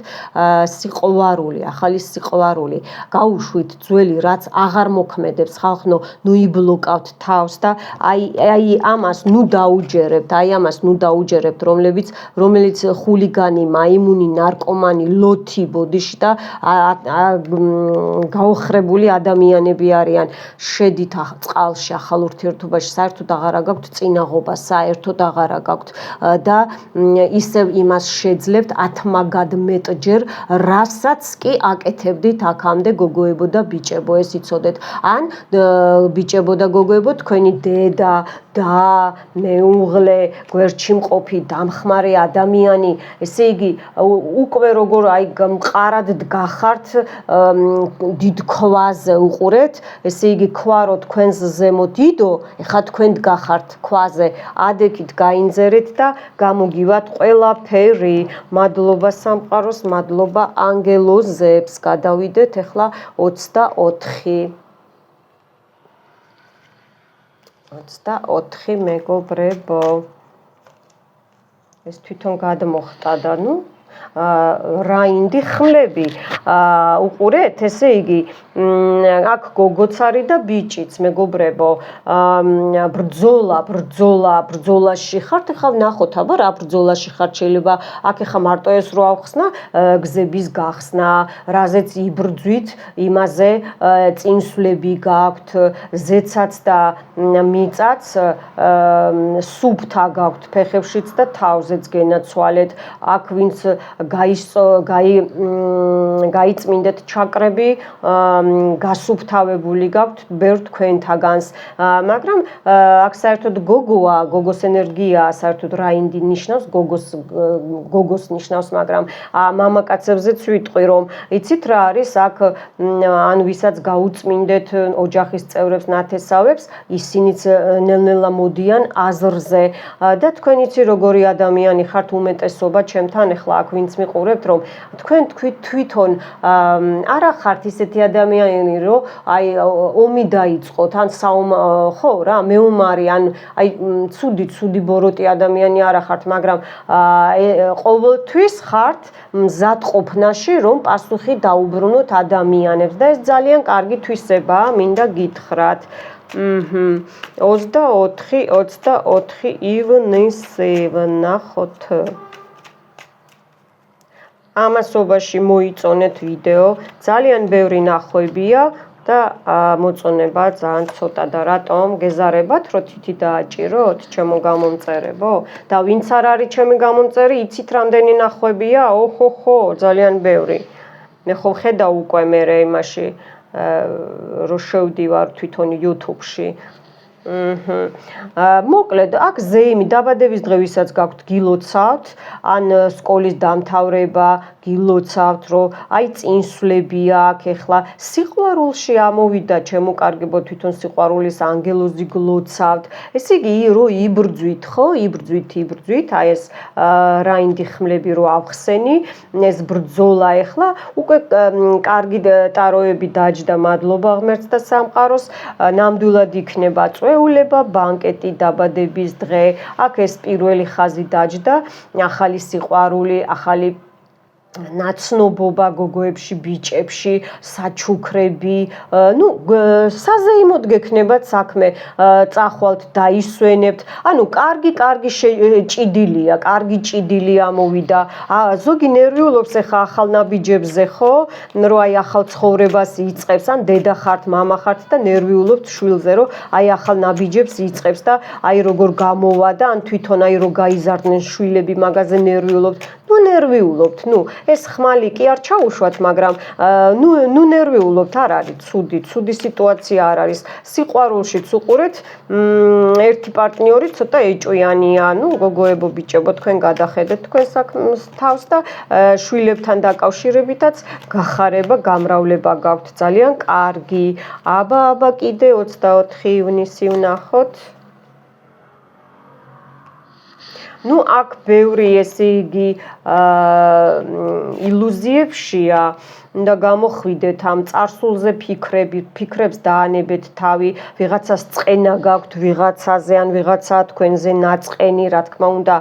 სიყვარული, ახალი სიყვარული, გაუშვით ძველი, რაც აღარ მოქმედებს, ხალხო, იბლოკავთ თავს და აი ამას დაუჯერებთ, რომელიც ხულიგანი, მაიმუნი, ნარკომანი, ლოთი, ბოდიში და გაოხრებული ადამიანები არიან, შედით წყალში, ახალ ურთიერთობაში, საერთოდ აღარ გაქვთ წინაღობა, საერთოდ აღარ გაქვთ და ისევ იმას შეძლებთ 10-მაგად მეტჯერ, რასაც კი აკეთებდით აქამდე გოგოებო და ბიჭებო, ეს იცოდეთ. ან ბიჭებო და გოგოებო, თქვენი დედა და მეუღლე, გვერდში მყოფი დამხმარე ადამიანი, ესე იგი, უკვე როგორ აი მყარად დგახართ დიდ ქვაზე, უყურეთ, ესე იგი, ქვა რო თქვენს ზემო დიდო, ეხლა თქვენ დგახართ ქვაზე, ადექით გაინძერეთ და გამოგივათ ყველაფერი. მადლობა სამყაროს, მადლობა ანგელოზებს. გადავიდეთ ეხლა 24. 24 მეგობრებო. ეს თვითონ გადმოხტა და რაინდი ხმლები. უყურეთ, ესე იგი, აქ გოგოც არის და ბიჭიც, მეგობრებო. ბრძოლაში ხართ, ეხლა ვნახოთ, აბა რა ბრძოლაში ხართ, შეიძლება აქ ეხლა მარტო ეს რო ავხსნა, გზების გახსნა, რაზეც იბრძვით, იმაზე წინსვლები გაქვთ, ზეცაც და მიწაც, სუფთა გაქვთ ფეხებშიც და თავზეც გენაცვალეთ. აქ ვინც გაიწმინდეთ ჩაკრები, გასუფთავებული გაქვთ ბევრ თქვენთაგანს, მაგრამ აქ საერთოდ გოგოა, გოგოს ენერგია, საერთოდ რაინდი ნიშნავს, გოგოს ნიშნავს, მაგრამ მამაკაცებზეც ვიტყვი, რომ იცით რა არის, აქ ან ვისაც გაუწმინდეთ ოჯახის წევრებს, ნათესავებს, ისინიც ნელ-ნელა მოდიან აზრზე და თქვენ იცი როგორი ადამიანი ხართ უმეტესობა ჩემთან, ეხლა აქ ვინც მიყურებთ, რომ თქვენ თვითონ არა ხართ ისეთი ადამიანი, რომ აი ომი დაიწყოთ, ან ხო რა, მეომარი, ან აი ცუდი ბოროტი ადამიანი არა ხართ, მაგრამ ყოველთვის ხართ მზადყოფნაში, რომ პასუხი დაუბრუნოთ ადამიანებს და ეს ძალიან კარგი თვისებაა, მინდა გითხრათ. 24 ივნისი ვნახოთ. ამასობაში მოიწონეთ ვიდეო, ძალიან ბევრი ნახვებია და მოწონება ძალიან ცოტა და რატომ გეზარებათ, რომ თითი დააჭიროთ ჩემო გამომწერებო და ვინც არ არის ჩემი გამომწერი, იცით რამდენი ნახვებია? ოჰოჰო, ძალიან ბევრი. მე ხო ხედავ უკვე მერე იმაში, რომ შევდივარ თვითონ YouTube-ში. მოკლედ, აქ ზეიმი დაბადების დღე ვისაც გაქვთ გილოცავთ, ან სკოლის დამთავრება გილოცავთ, რომ აი წინსვლები აქვს, ეხლა სიყვარულში ამოვიდა, ჩემოკარგებო, თვითონ სიყვარულის ანგელოზი გლოცავთ. ესე იგი, რომ იბრძვით, ხო? იბრძვით, აი ეს რაინდი ხმლები რო ავხსენი, ეს ბრძოლა ეხლა უკვე კარგი ტაროები დაჯდა, მადლობა ღმერთს და სამყაროს, ნამდვილად იქნება წვეულება, ბანკეტი, დაბადების დღე, აქ ეს პირველი ხაზი დაჯდა, ახალი სიყვარული, ახალი ნაცნობობა გოგოებში, ბიჭებში, საჩუქრები, საზეიმოდ გექნებათ საქმე, წახვალთ, დაისვენებთ, კარგი ჭიდილია, კარგი ჭიდილი ამოვიდა, ზოგი ნერვიულობს ეხა ახალ ნაბიჯებზე, ხო, რომ აი ახალ ცხოვრებას იწყებს, ან დედა ხართ, მამა ხართ და ნერვიულობთ შვილზე, რომ აი ახალ ნაბიჯებს იწყებს და აი როგორ გამოვა და ან თვითონ აი რო გაიზარდნენ შვილები, მაგაზე ნერვიულობთ, ნერვიულობთ, ეს ხმალი კი არ ჩაუშვათ, მაგრამ ნუ ნერვიულობთ, არ არის ცუდი სიტუაცია არ არის. სიყვარულშიც უყურეთ, ერთი პარტნიორი ცოტა ეჭვიანია, გოგოებო, ბიჭებო, თქვენ გადახედეთ თქვენ საქმის თავს და შვილებთან დაკავშირებითაც გახარება, გამრავლება გაქვთ ძალიან კარგი. აბა კიდე 24 ივნისი ვნახოთ. აქ ბევრი ესე იგი ილუზიებშია და გამოხვიდეთ ამ წარსულზე ფიქრებს დაანებეთ თავი, ვიღაცას წყენა გაქვთ ვიღაცაზე ან ვიღაცა თქვენზე ნაწყენი, რა თქმა უნდა,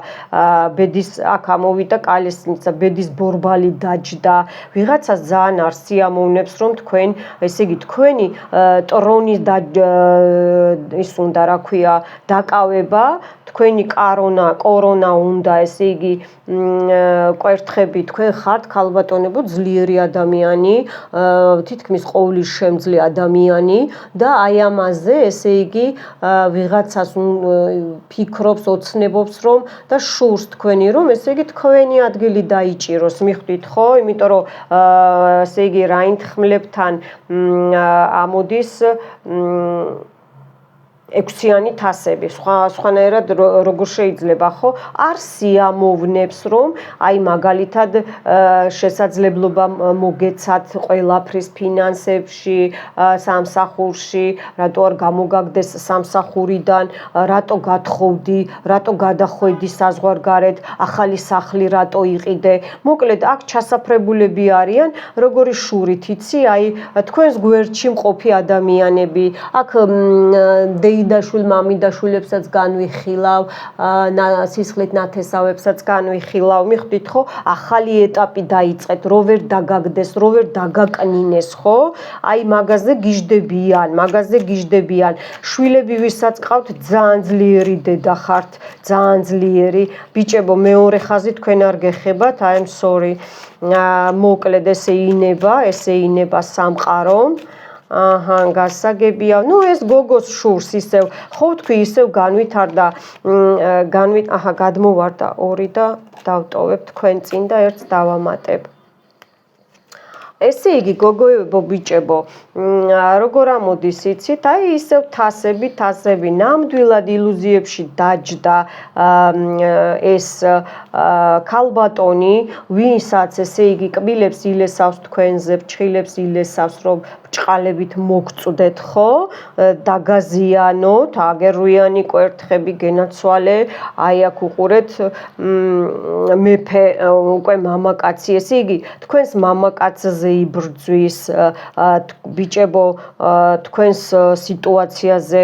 ბედის აქ ამოვიდა კალესნიცა, ბედის ბორბალი დაჯდა, ვიღაცას ძალიან არ სიამოვნებს, რომ თქვენ, ესე იგი, თქვენი ტრონის ის უნდა, რა ქვია, დაკავება, თქვენი კორონა უნდა, ესე იგი, კვერთხები, თქვენ ხართ ქალბატონებო ძლიერი ადამიანი, თითქმის ყოვლის შემძლე ადამიანი და აი ამაზე, ესე იგი, ვიღაცას ფიქრობს, ოცნებობს რომ და შურს თქვენი რომ, ესე იგი, თქვენი ადგილი დაიჭიროს, მიხვდით ხო? იმიტომ რომ, ესე იგი, რაინთხმლებთან ამოდის 6-იანი თასები, სხვანაირად როგორ შეიძლება, ხო? არ სიამოვნებს, რომ აი მაგალითად შესაძლებლობა მოგეცათ ყველაფრის ფინანსებში, სამსახურში, რატო არ გამოგაგდეს სამსახურიდან, რატო გათხოვდი, რატო გადახვედი საზღვარგარეთ, ახალი სახლი რატო იყიდე. მოკლედ, აქ ჩასაფრებულები არიან, როგორი შურით იცი, აი თქვენს გვერდში მყოფი ადამიანები, აქ დაშვილ მამიდაშვილებსაც განვიხილავ, სისხლით ნათესავებსაც განვიხილავ, მიხვდით ხო? ახალი ეტაპი დაიწყეთ, რო ვერ დაგაგდეს, რო ვერ დაგაკნინეს, ხო? აი მაგაზე გიждდებიან. შვილები ვისაც ყავთ, ძალიან ძლიერი დედა ხართ, ძალიან ძლიერი. ბიჭებო, მეორე ხაზი თქვენ არ გეხებათ, I am sorry. მოკლედ ესე ინება სამყარო. გასაგებია. ეს გოგოს შურს ისევ, ხო თქვი ისევ განვითარდა, გადმოვარდა 2 და დავტოვებ თქვენ წინ და ერთს დავამატებ. ესე იგი, გოგოებო, ბიჭებო, როგორ ამოდის იცით? აი ისევ თასები, ნამდვილად ილუზიებში დაჯდა ეს ქალბატონი, ვისაც ესე იგი კბილებს ილესავს თქვენზე, ფრჩხილებს ილესავს, რომ ბრჭყალებით მოგწვდეთ, ხო? დაგაზიანოთ, აგერვიანი კვერთხები გენაცვალე, აი აქ უყურეთ, მეფე უკვე მამაკაცი, ესე იგი, თქვენს მამაკაცზე იბრძვის, ბიჭებო, თქვენს სიტუაციაზე,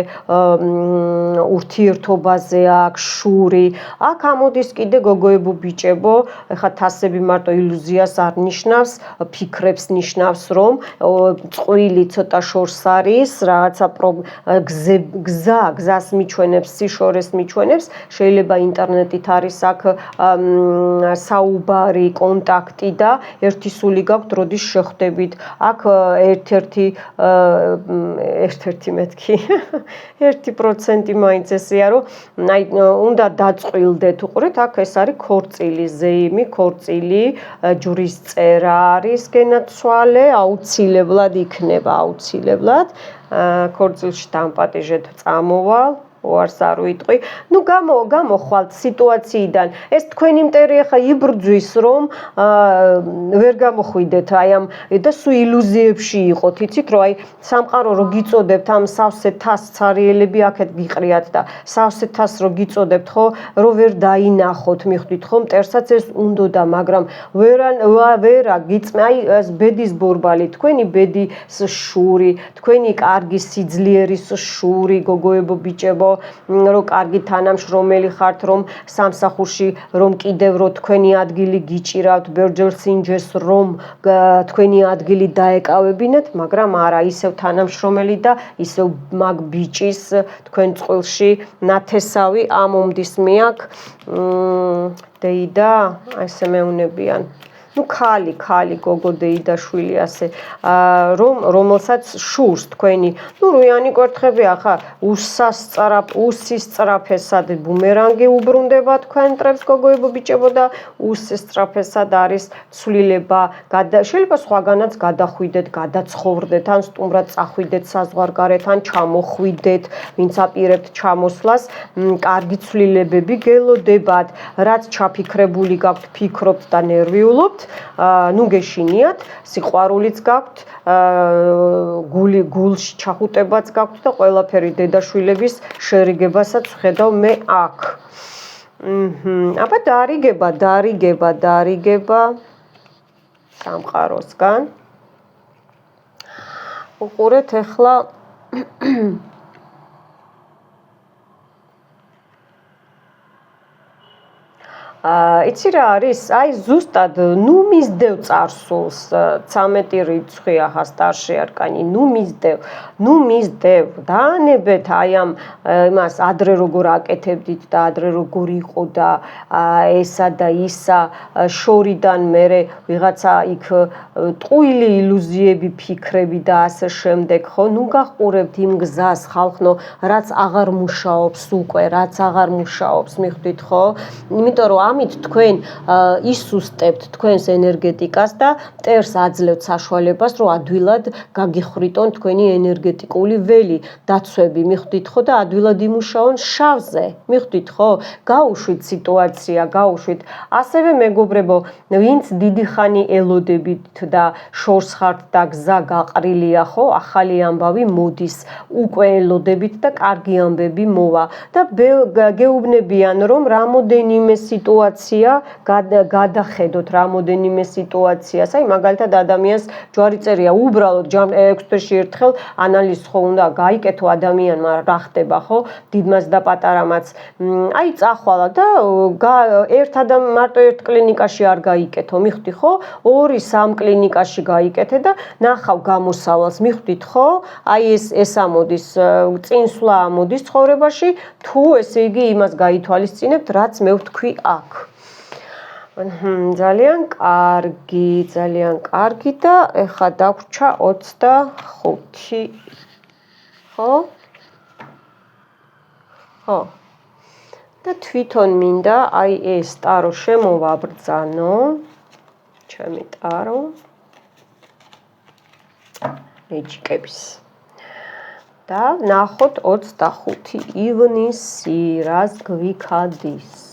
ურთიერთობაზე აქ შური, აქ ამოდის კიდე გოგოებო, ბიჭებო, ეხლა თასები მარტო ილუზიას არ ნიშნავს, ფიქრებს ნიშნავს, რომ წყვილი ცოტა შორს არის, რაღაცა გზას მიჩვენებს, სიშორეს მიჩვენებს, შეიძლება ინტერნეტით არის აქ საუბარი, კონტაქტი და ერთი სული გაქვთ, როდის შეხვდებით. აქ ერთ-ერთი მეთქი 1% მაინც ესეა, რომ უნდა დაწყვილდეთ. უყურეთ, აქ ეს არის ქორწილი, ზეიმი, ქორწილი, ჯვრის წერა არის გენაცვალე, აუცილებლად იქნება, აუცილებლად. ქორწილში დამპატიჟეთ, წამოვალ. უარს არ ვიტყვი. გამოხვალთ სიტუაციიდან. ეს თქვენი მტერი ახლა იბრძვის, რომ ვერ გამოხვიდეთ აი ამ და სულ ილუზიებში იყოთ. იცით, რომ აი სამყარო რო გიწოდებთ ამ სავსე თასს ცარიელები აქეთ გიყრიათ და სავსე თასს რო გიწოდებთ, ხო, რო ვერ დაინახოთ, მიხვდით ხო, მტერსაც ეს უნდოდა, მაგრამ ვერა გიწმე, აი ეს ბედის ბორბალი, თქვენი ბედის შური, თქვენი კარგი სიძლიერის შური, გოგოებო, ბიჭებო, რომ კარგი თანამშრომელი ხართ, რომ სამსახურში რომ კიდევ რო თქვენი ადგილი გიჭირავთ, ბევრჯერ სინჯეს რომ თქვენი ადგილი დაეკავებინათ, მაგრამ არა, ისევ თანამშრომელი და ისევ მაგ ბიჭის თქვენ წყვილში ნათესავი ამომდის მე აქ დეიდა, ესე მეუნებიან. ну ქალი გოგო დეიდაშვილი ასე რომელსაც შურს თქვენი ну რუიანი კვერთხები ახლა უსის სწრაფესად ბუმერანგი უბრუნდება თქვენ მტრებს გოგოებო ბიჭებო და უსის სწრაფესად არის ცვლილება შეიძლება სხვაგანაც გადახვიდეთ გადაცხოვრდეთ ან სტუმრად წახვიდეთ საზღვარგარეთ ან ჩამოხვიდეთ ვინც აპირებთ ჩამოსვლას კარგი ცვლილებები გელოდებათ რაც ჩაფიქრებული გაქვთ ფიქრობთ და ნერვიულობთ ну გეშინიათ სიყვარულიც გაქვთ გულში ჩახუტებაც გაქვთ და ყველაფერი დედაშვილების შერიგებასაც ვხედავ მე აქ აბა დარიგება სამყაროსგან უყურეთ ახლა იცი რა არის აი ზუსტად ნუ მისდევ წარსულს 13 რიცხვი ახლა სტარში არკანი ნუ მისდევ დაანებეთ აი ამ იმას ადრე როგორ აკეთებდით და ადრე როგორ იყო და ესა და ისა შორიდან მე ვიღაცა იქ ტყუილი ილუზიები ფიქრები და ასე შემდეგ ხო ნუ გაყურებთ იმ გზას ხალხნო რაც აღარ მუშაობს უკვე რაც აღარ მუშაობს მიხვდით ხო იმიტომ რომ ამით თქვენ ისუსტებთ თქვენს ენერგეტიკას და მტერს აძლევთ საშუალებას რომ ადვილად გაგიხრიტონ თქვენი ენერგეტიკული ველი დაცვები მიხვდით ხო და ადვილად იმუშაონ შავზე მიხვდით ხო გაუშვით სიტუაცია გაუშვით ასევე მეგობრებო ვინც დიდი ხანი ელოდებით და შორს ხართ და გზა გაყრილია ხო ახალი ამბავი მოდის უკვე ელოდებით და კარგი ამბები მოვა და გეუბნებიან რომ რამოდენიმე სიტუაცია გადახედოთ რამოდენიმე სიტუაციას აი მაგალითად ადამიანს ჯვარი წერია უბრალოდ 6 თვეში ერთხელ ანალიზს ხო უნდა გაიკეთო ადამიანმა რა ხდება ხო დიდმაც და პატარამაც აი წახვალა და მარტო ერთ კლინიკაში არ გაიკეთო მიხვდი ხო 2-3 კლინიკაში გაიკეთე და ნახავ გამოსავალს მიხვდით ხო აი ეს ამოდის წინსვლა ამოდის ცხოვრებაში თუ ესე იგი იმას გაითვალისწინებთ რაც მე ვთქვი აქ ძალიან კარგი და ეხა დაგვრჩა 25 ხო და თვითონ მინდა აი ეს ტარო შემოვაბრძანო ჩემი ტარო მეჯიკების და ნახოთ 25 ივნისი რას გვიქადის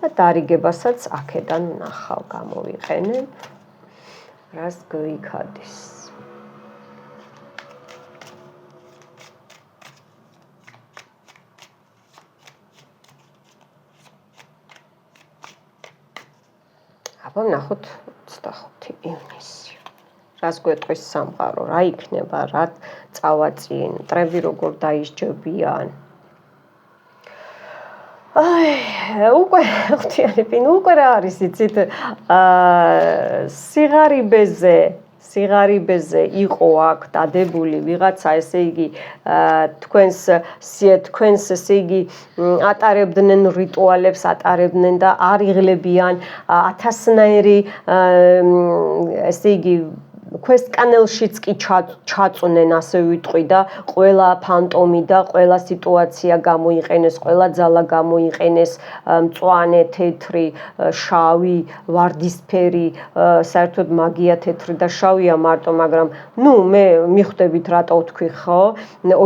და დარიგებასაც აქედან ნახავ გამოვიყენებ რას გვიქადის აბა ნახოთ 25 ივნისი რას გვეტყვის სამყარო რა იქნება რა წავაწიენ მტრები როგორ დაისჯებიან აი უკვე ხთიანებინ უკვე რა არის იცით სიღარიბეზე იყო აქ დადებული ვიღაცა ესე იგი თქვენს ესე იგი ატარებდნენ რიტუალებს ატარებდნენ და არიღლებიან ათასნაირი ესე იგი ქვესტკანელშიც კი ჩაწუნენ ასე ვიტყვი და ყველა ფანტომი და ყველა სიტუაცია გამოიყენეს, ყველა ძალა გამოიყენეს, მწვანე, თეთრი, შავი, ვარდისფერი, საერთოდ მაგია თეთრი და შავია მარტო, მაგრამ ნუ მე მიხვდებით რატო ვთქვი ხო?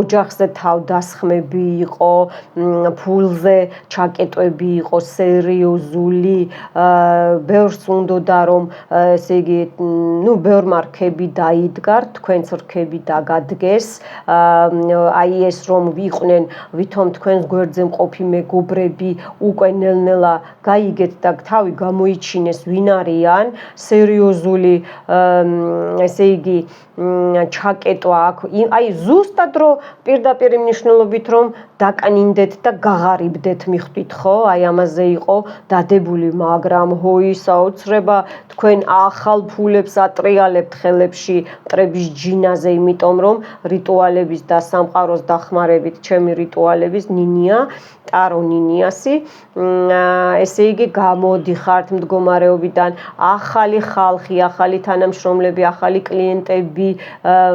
ოჯახზე თავდასხმები იყო, ფულზე ჩაკეტვები იყო, სერიოზული, ბევრს უნდოდა რომ ესე იგი, ნუ ბევრმა რქები დაიდგარ, თქვენც რქები დაგადგეს, აი ეს რომ ვიყვნენ ვითომ თქვენს გვერდზე მყოფი მეგობრები უკვე ნელ-ნელა გაიგეთ და თავი გამოიჩინეს ვინ არიან, სერიოზული ესე იგი ჩაკეტვა აქ, აი ზუსტად რომ პირდაპირ მნიშვნელობით რომ დაკნინდეთ და გაღარიბდეთ მიხვდით ხო? აი ამაზე იყო დადებული, მაგრამ ჰოი საოცრება თქვენ ახალ ფულებს ატრიალებთ ხელებში მტრების ჯინაზე, იმიტომ რომ რიტუალების და სამყაროს დახმარებით ჩემი რიტუალების ნინია ტარო ნინიასი, ესე იგი გამოდიხართ მდგომარეობიდან, ახალი ხალხი, ახალი თანამშრომლები, ახალი კლიენტები,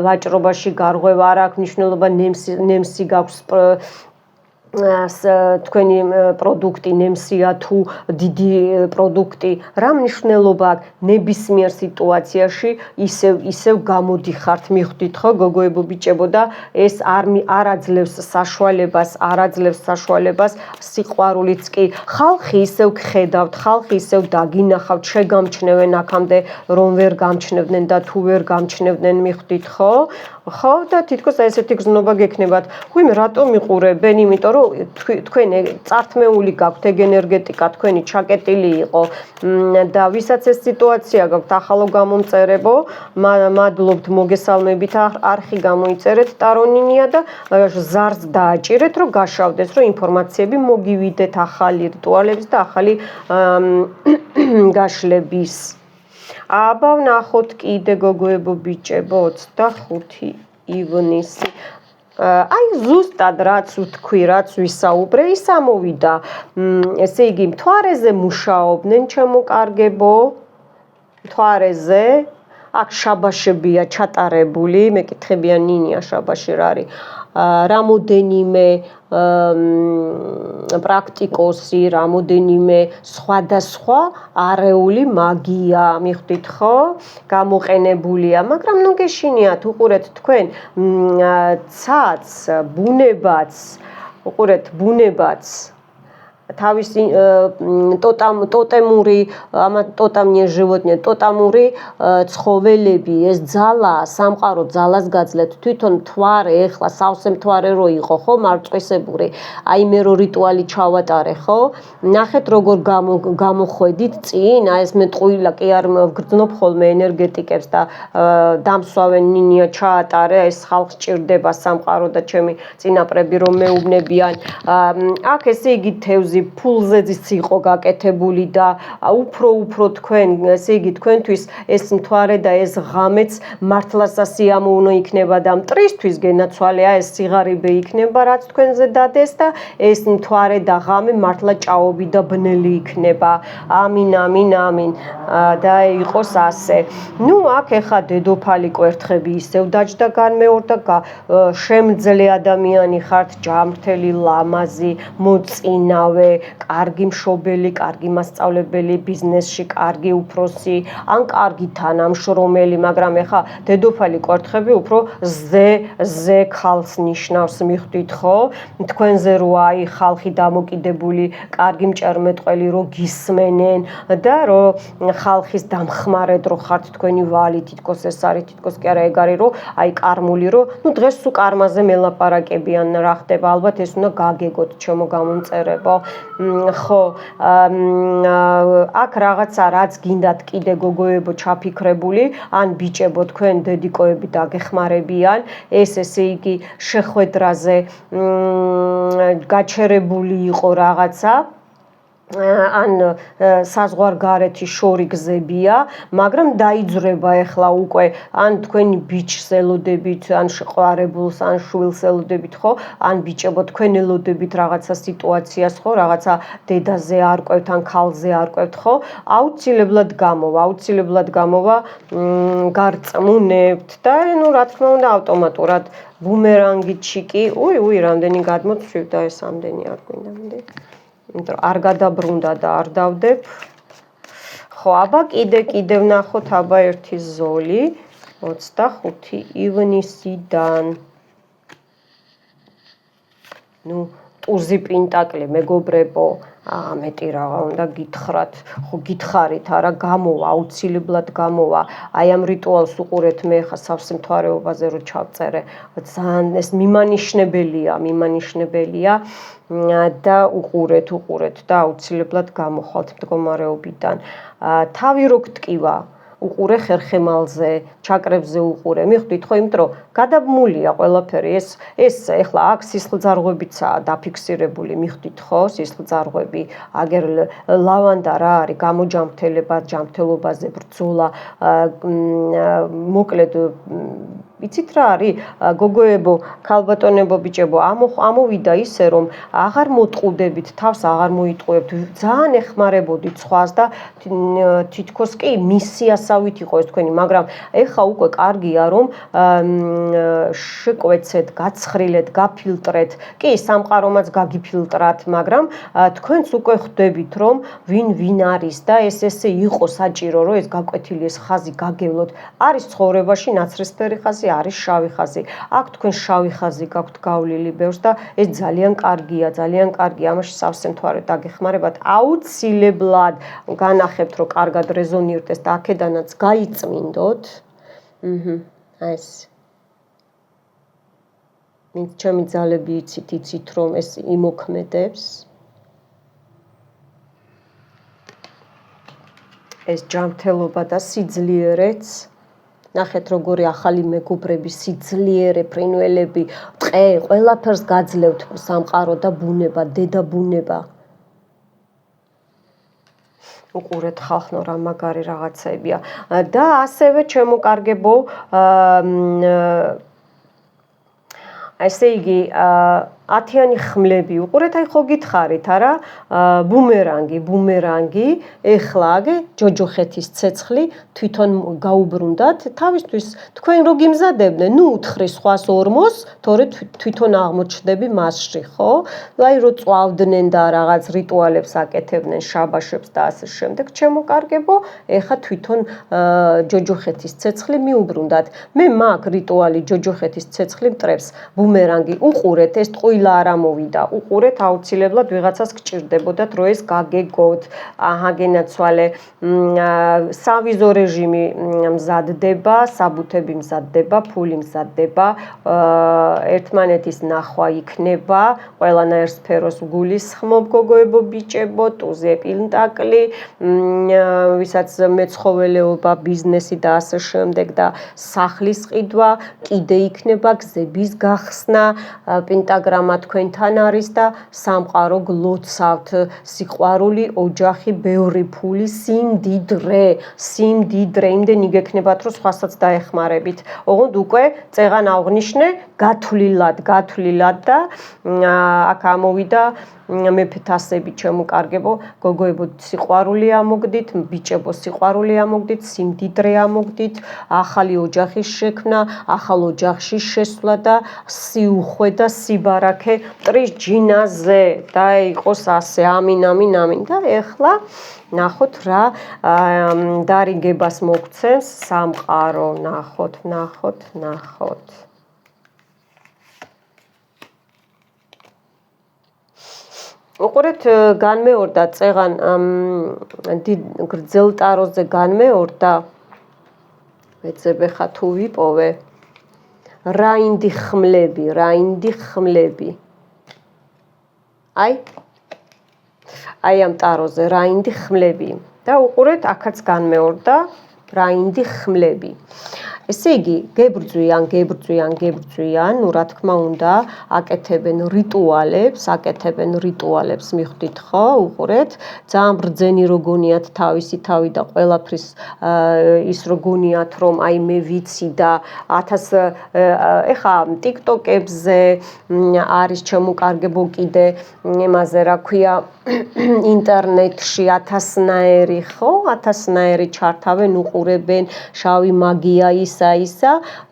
ვაჭრობაში გარღვევა არ აქვს მნიშვნელობა, ნემსი გაქვს თქვენი პროდუქტი ნემსია თუ დიდი პროდუქტი, რა მნიშვნელობა აქვს ნებისმიერ სიტუაციაში ისევ გამოდიხართ, მიხვდით ხო გოგოებო ბიჭებო და ეს არ აძლევს საშუალებას სიყვარულიც კი ხალხი ისევ გხედავთ, ხალხი ისევ დაგინახავთ, შეგამჩნევენ აქამდე რომ ვერ გამჩნევდნენ და თუ ვერ გამჩნევდნენ მიხვდით ხო? ხო და თითქოს ესეთი გზნობა გექნებათ. ხვიმე რატომ მიყურებენ? იმიტომ რომ თქვენ წართმეული გაქვთ ეგ ენერგეტიკა, თქვენი ჩაკეტილი იყო და ვისაც ეს სიტუაცია გაქვთ ახალო გამომწერებო, მადლობთ მოგესალმებით, არხი გამოიწერეთ ტარონინია და ზარს დააჭირეთ, რომ გაშავდეს, რომ ინფორმაციები მოგივიდეთ ახალი რიტუალების და ახალი გაშლების. აბა ვნახოთ კიდე გოგოებო ბიჭებო 25 ივნისი. აი ზუსტად რაც ვთქვი, რაც ვისაუბრე, ის ამოვიდა. ესე იგი მთვარეზე მუშაობდნენ ჩემო კარგებო, მთვარეზე აქ შაბაშებია ჩატარებული, მეკითხებიან ნინია შაბაში რა არის. რამოდენიმე პრაქტიკოსი, რამოდენიმე სხვადასხვა არეული მაგია, მიხვდით ხო? გამოყენებულია, მაგრამ ნუ გეშინიათ, უყურეთ თქვენ ცაც, ბუნებაც, უყურეთ ბუნებაც თავისი ტოტემური, ტოტამნია животные, ტოტამური ცხოველები, ეს ძალა, სამყარო ძალას გაძლევთ. თვითონ მთვარე, ეხლა სავსე მთვარე რო იყო, ხო, მარწყვისებური. აი მე რო რიტუალი ჩავატარე, ხო? ნახეთ როგორ გამოხვედით წინ, აი ეს მე ტყუილა კი არ ვგრძნობ ხოლმე ენერგეტიკებს და დამსვავენ ნინია ჩაატარე, ეს ხალხს ჭირდება სამყარო და ჩემი წინაპრები რომ მეუბნებიან. აქ ესე იგი თევზი ფულზეც იყო გაკეთებული და უფრო თქვენ, ესე იგი თქვენთვის ეს მთვარე და ეს ღამეც მართლა სასიამოვნო იქნება და მტრისთვის გენაცვალეა ეს სიღარიბე იქნება რაც თქვენზე დადეს და ეს მთვარე და ღამე მართლა ჭაობი და ბნელი იქნება. ამინ ამინ ამინ და იყოს ასე. ნუ აქ ეხა დედოფალი კვერთხები ისევ დაჯდა განმეორდა, შემძლე ადამიანი ხართ, ჯამრთელი, ლამაზი, მოწინავე, კარგი მშობელი, კარგი მასწავლებელი, ბიზნესში კარგი უფროსი, ან კარგი თანამშრომელი, მაგრამ ეხა დედოფალი კვერთხები უფრო ზე ხალხს ნიშნავს, მიხვდით ხო? თქვენზე რო აი ხალხი დამოკიდებული, კარგი მჭერმეტყველი რო გისმენენ და რო ხალხის დამხმარედ რო ხართ თქვენი ვალი, თითქოს ეს არის, თითქოს კი არა ეგ არის, რო აი კარმული რო, ნუ დღეს თუ კარმაზე მელაპარაკებიან რა ხდება, ალბათ ეს უნდა გაგეგოთ ჩემო გამომწერებო. ხო, აქ რაღაცა რაც გინდათ კიდე გოგოებო ჩაფიქრებული, ან ბიჭებო თქვენ დედიკოები დაგეხმარებიან, ესე იგი შეხვედრაზე გაჩერებული იყო რაღაცა. ან საზღვარგარეთი შორი გზებია, მაგრამ დაიძრება ეხლა უკვე ან თქვენი ბიჭს ელოდებით, ან შეყვარებულს, ან შვილს ელოდებით, ხო? ან ბიჭებო თქვენ ელოდებით რაღაცა სიტუაციას, ხო? რაღაცა დედაზე არკვევთ, ან ქალზე არკვევთ, ხო? აუცილებლად გამოვა გარწმუნებთ და ნუ რა თქმა უნდა ავტომატურად ბუმერანგით ჩიკი, რამდენი გადმოცვივ და ეს ამდენი არ გვინდა მინდა. არ გადაბრუნდა და არ დავდებ. ხო, აბა კიდე ვნახოთ აბა ერთი ზოლი 25 ივნისიდან. ნუ ტუზი პენტაკლი მეგობრებო, მეტი რა უნდა გითხრათ, ხო გითხარით, არა გამოვა, აუცილებლად გამოვა. აი ამ რიტუალს უყურეთ მე ხა სავსე მთვარეობაზე რო ჩავწერე, ძალიან ეს მიმანიშნებელია და უყურეთ და აუცილებლად გამოხვალთ მდგომარეობიდან. თავი რო გტკივა, უყურე ხერხემალზე, ჩაკრებზე უყურე. მიხვდით ხო, იმიტომ რომ გადაბმულია ყველაფერი ეს ეხლა აქ სისხლძარღვებიცაა დაფიქსირებული, მიხვდით ხო, სისხლძარღვები, აგერ ლავანდა რა არის, გამოჯამრთელება, ჯამრთელობაზე ბრძოლა, მოკლედ იცით რა არის გოგოებო, ქალბატონებო, ბიჭებო, ამოვიდა ისე რომ აღარ მოტყუდებით, თავს აღარ მოიტყუებთ, ძალიან ეხმარებოდით სხვას და თითქოს კი მისიასავით იყო ეს თქვენი, მაგრამ ეხა უკვე კარგია რომ შეკვეცეთ, გაცხრილეთ, გაფილტრეთ, კი სამყარომაც გაგიფილტრათ, მაგრამ თქვენც უკვე ხვდებით რომ ვინ არის და ესე იყო საჭირო რომ ეს გაკვეთილი ეს ხაზი გაგევლოთ. არის ცხოვრებაში ნაცრისფერი ხაზი, არის შავი ხაზი. აქ თქვენ შავი ხაზი გაქვთ გავლილი ბევრს და ეს ძალიან კარგია, ძალიან კარგია. ამაში სავსე მთვარე დაგეხმარებათ. აუცილებლად განახებთ რომ კარგად რეზონირდეს და აქედანაც გაიწმინდოთ. ეს მით ჩემი ძალები იცით რომ ეს იმოქმედებს. ეს ჯანმრთელობა და სიძლიერეც ნახეთ როგორი ახალი მეგობრები, სიძლიერე, ფრინველები, ტყე, ყველაფერს გაძლევთ სამყარო და ბუნება, დედა ბუნება. უყურეთ ხალხნო რა მაგარი რაღაცებია და ასევე ჩემო ესე იგი 10-იანი ხმლები უყურეთ აი ხო გითხარით არა ბუმერანგი ეხლა აგე ჯოჯოხეთის ცეცხლი თვითონ გაუბრუნდათ თავისთვის თქვენ რო გიმზადებდნენ ნუ უთხრი სხვას ორმოს თორე თვითონ აღმოჩნდები მასში ხო აი რო წვავდნენ და რაღაც რიტუალებს აკეთებდნენ შაბაშებს და ასე შემდეგ ჩემო ეხა თვითონ ჯოჯოხეთის ცეცხლი მიუბრუნდათ მე მაგ რიტუალი ჯოჯოხეთის ცეცხლი მტრებს ბუმერანგი უყურეთ ეს ტყუილა არ ამოვიდა უყურეთ აუცილებლად ვიღაცას გჭირდებოდათ რომ ეს გაგეგოთ აჰა გენაცვალე სავიზო რეჟიმი მზადდება საბუთები მზადდება ფული მზადდება ერთმანეთის ნახვა იქნება ყველანაირ სფეროს გულისხმობ გოგოებო ბიჭებო ტუზე პილნტაკლი ვისაც მეცხოველეობა ბიზნესი და ასე შემდეგ და სახლის ყიდვა კიდე იქნება გზების გახსნა პენტაგრამა თქვენთან არის და სამყარო გლოცავთ სიყვარული ოჯახი ბევრი ფული სიმდიდრე იმდენი გექნებათ რომ სხვასაც დაეხმარებით ოღონდ უკვე წეღან აღნიშნე გათვლილად და აქ ამოვიდა მეფეთასები ჩემო გოგოებო სიყვარული ამოგდით ბიჭებო სიყვარული ამოგდით სიმდიდრე ამოგდით ახალი ოჯახის შექმნა ახალ ოჯახში შესვლა და სიუხვე და სიბარაქე მტრის ჯინაზე და იყოს ასე ამინ და ეხლა ნახოთ რა დარიგებას მოგცემს სამყარო ნახოთ უყურეთ განმეორდა წეღან გრძელ ტაროზე განმეორდა ეცებე ხა თუ ვიპოვე რაინდი ხმლები აი ამ ტაროზე რაინდი ხმლები და უყურეთ აქაც განმეორდა რაინდი ხმლები ესე იგი გებრძვიან ნუ რა თქმა უნდა აკეთებენ რიტუალებს მიხვდით ხო უყურეთ ძალიან ბრძენი როგონიათ თავისი თავი და ყველაფრის ის როგონიათ რომ აი მე ვიცი და 1000 ეხა TikTok-ებზე არის ჩემო კიდე იმაზე რა ქვია ინტერნეტში 1000-ნაირი ხო 1000-ნაირი ჩართავენ უყურებენ შავი მაგია ისა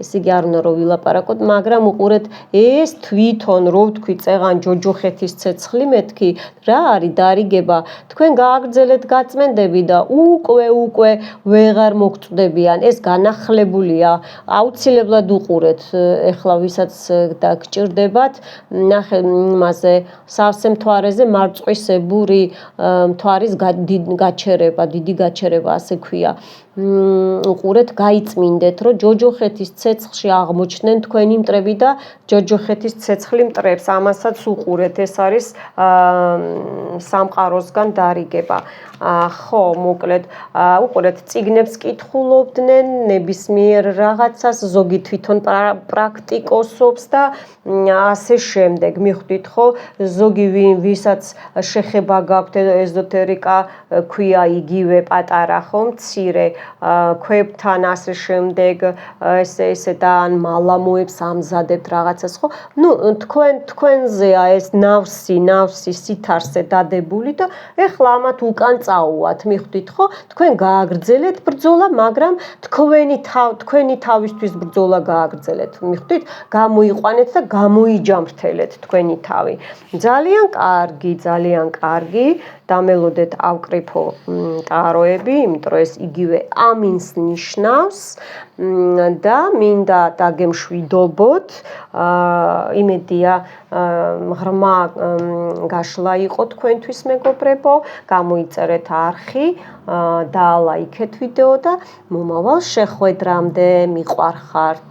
ესე იგი არ უნდა რომ ვილაპარაკოთ მაგრამ უყურეთ ეს თვითონ რო ვთქვი წეღან ჯოჯოხეთის ცეცხლი მეთქი რა არის დარიგება თქვენ გააგრძელეთ გაწმენდები და უკვე ვეღარ მოგწდებიან ეს განახლებულია აუცილებლად უყურეთ ეხლა ვისაც და გჭირდებათ ნახე იმაზე სავსე მთვარეზე მარწყვისებური მთვარის დიდი გაჩერება ასე ქვია უყურეთ გაიწმინდეთ რომ რომ ჯოჯოხეთის ცეცხლში აღმოჩნდნენ თქვენი მტრები და ჯოჯოხეთის ცეცხლი მტრებს. ამასაც უყურეთ, ეს არის სამყაროსგან დარიგება. ხო, მოკლედ, უყურეთ, წიგნებს კითხულობდნენ, ნებისმიერ რაღაცას, ზოგი თვითონ პრაქტიკოსობს და ასე შემდეგ. მიხვდით ხო, ზოგი ვისაც შეხება გაქვთ ეზოთერიკა ქვია იგივე პატარა ხო, მცირე ქვებთან ასე შემდეგ, ესე და ან მალამოებს ამზადებთ რაღაცას ხო. ნუ თქვენზეა ეს ნავსი სითარსე დადებული და ეხლა ამათ უკან წაუვათ, მიხვდით ხო? თქვენ გააგრძელეთ ბრძოლა, მაგრამ თქვენი თავისთვის ბრძოლა გააგრძელეთ, მიხვდით? გამოიყვანეთ და გამოიჯამრთელეთ თქვენი თავი. ძალიან კარგი. დამელოდეთ ავკრიფო ტაროები, იმიტომ რომ ეს იგივე ამინს ნიშნავს და მინდა დაგემშვიდობოთ. იმედია ღრმა გაშლა იყო თქვენთვის მეგობრებო, გამოიწერეთ არხი, დაალაიქეთ ვიდეო და მომავალ შეხვედრამდე მიყვარხართ.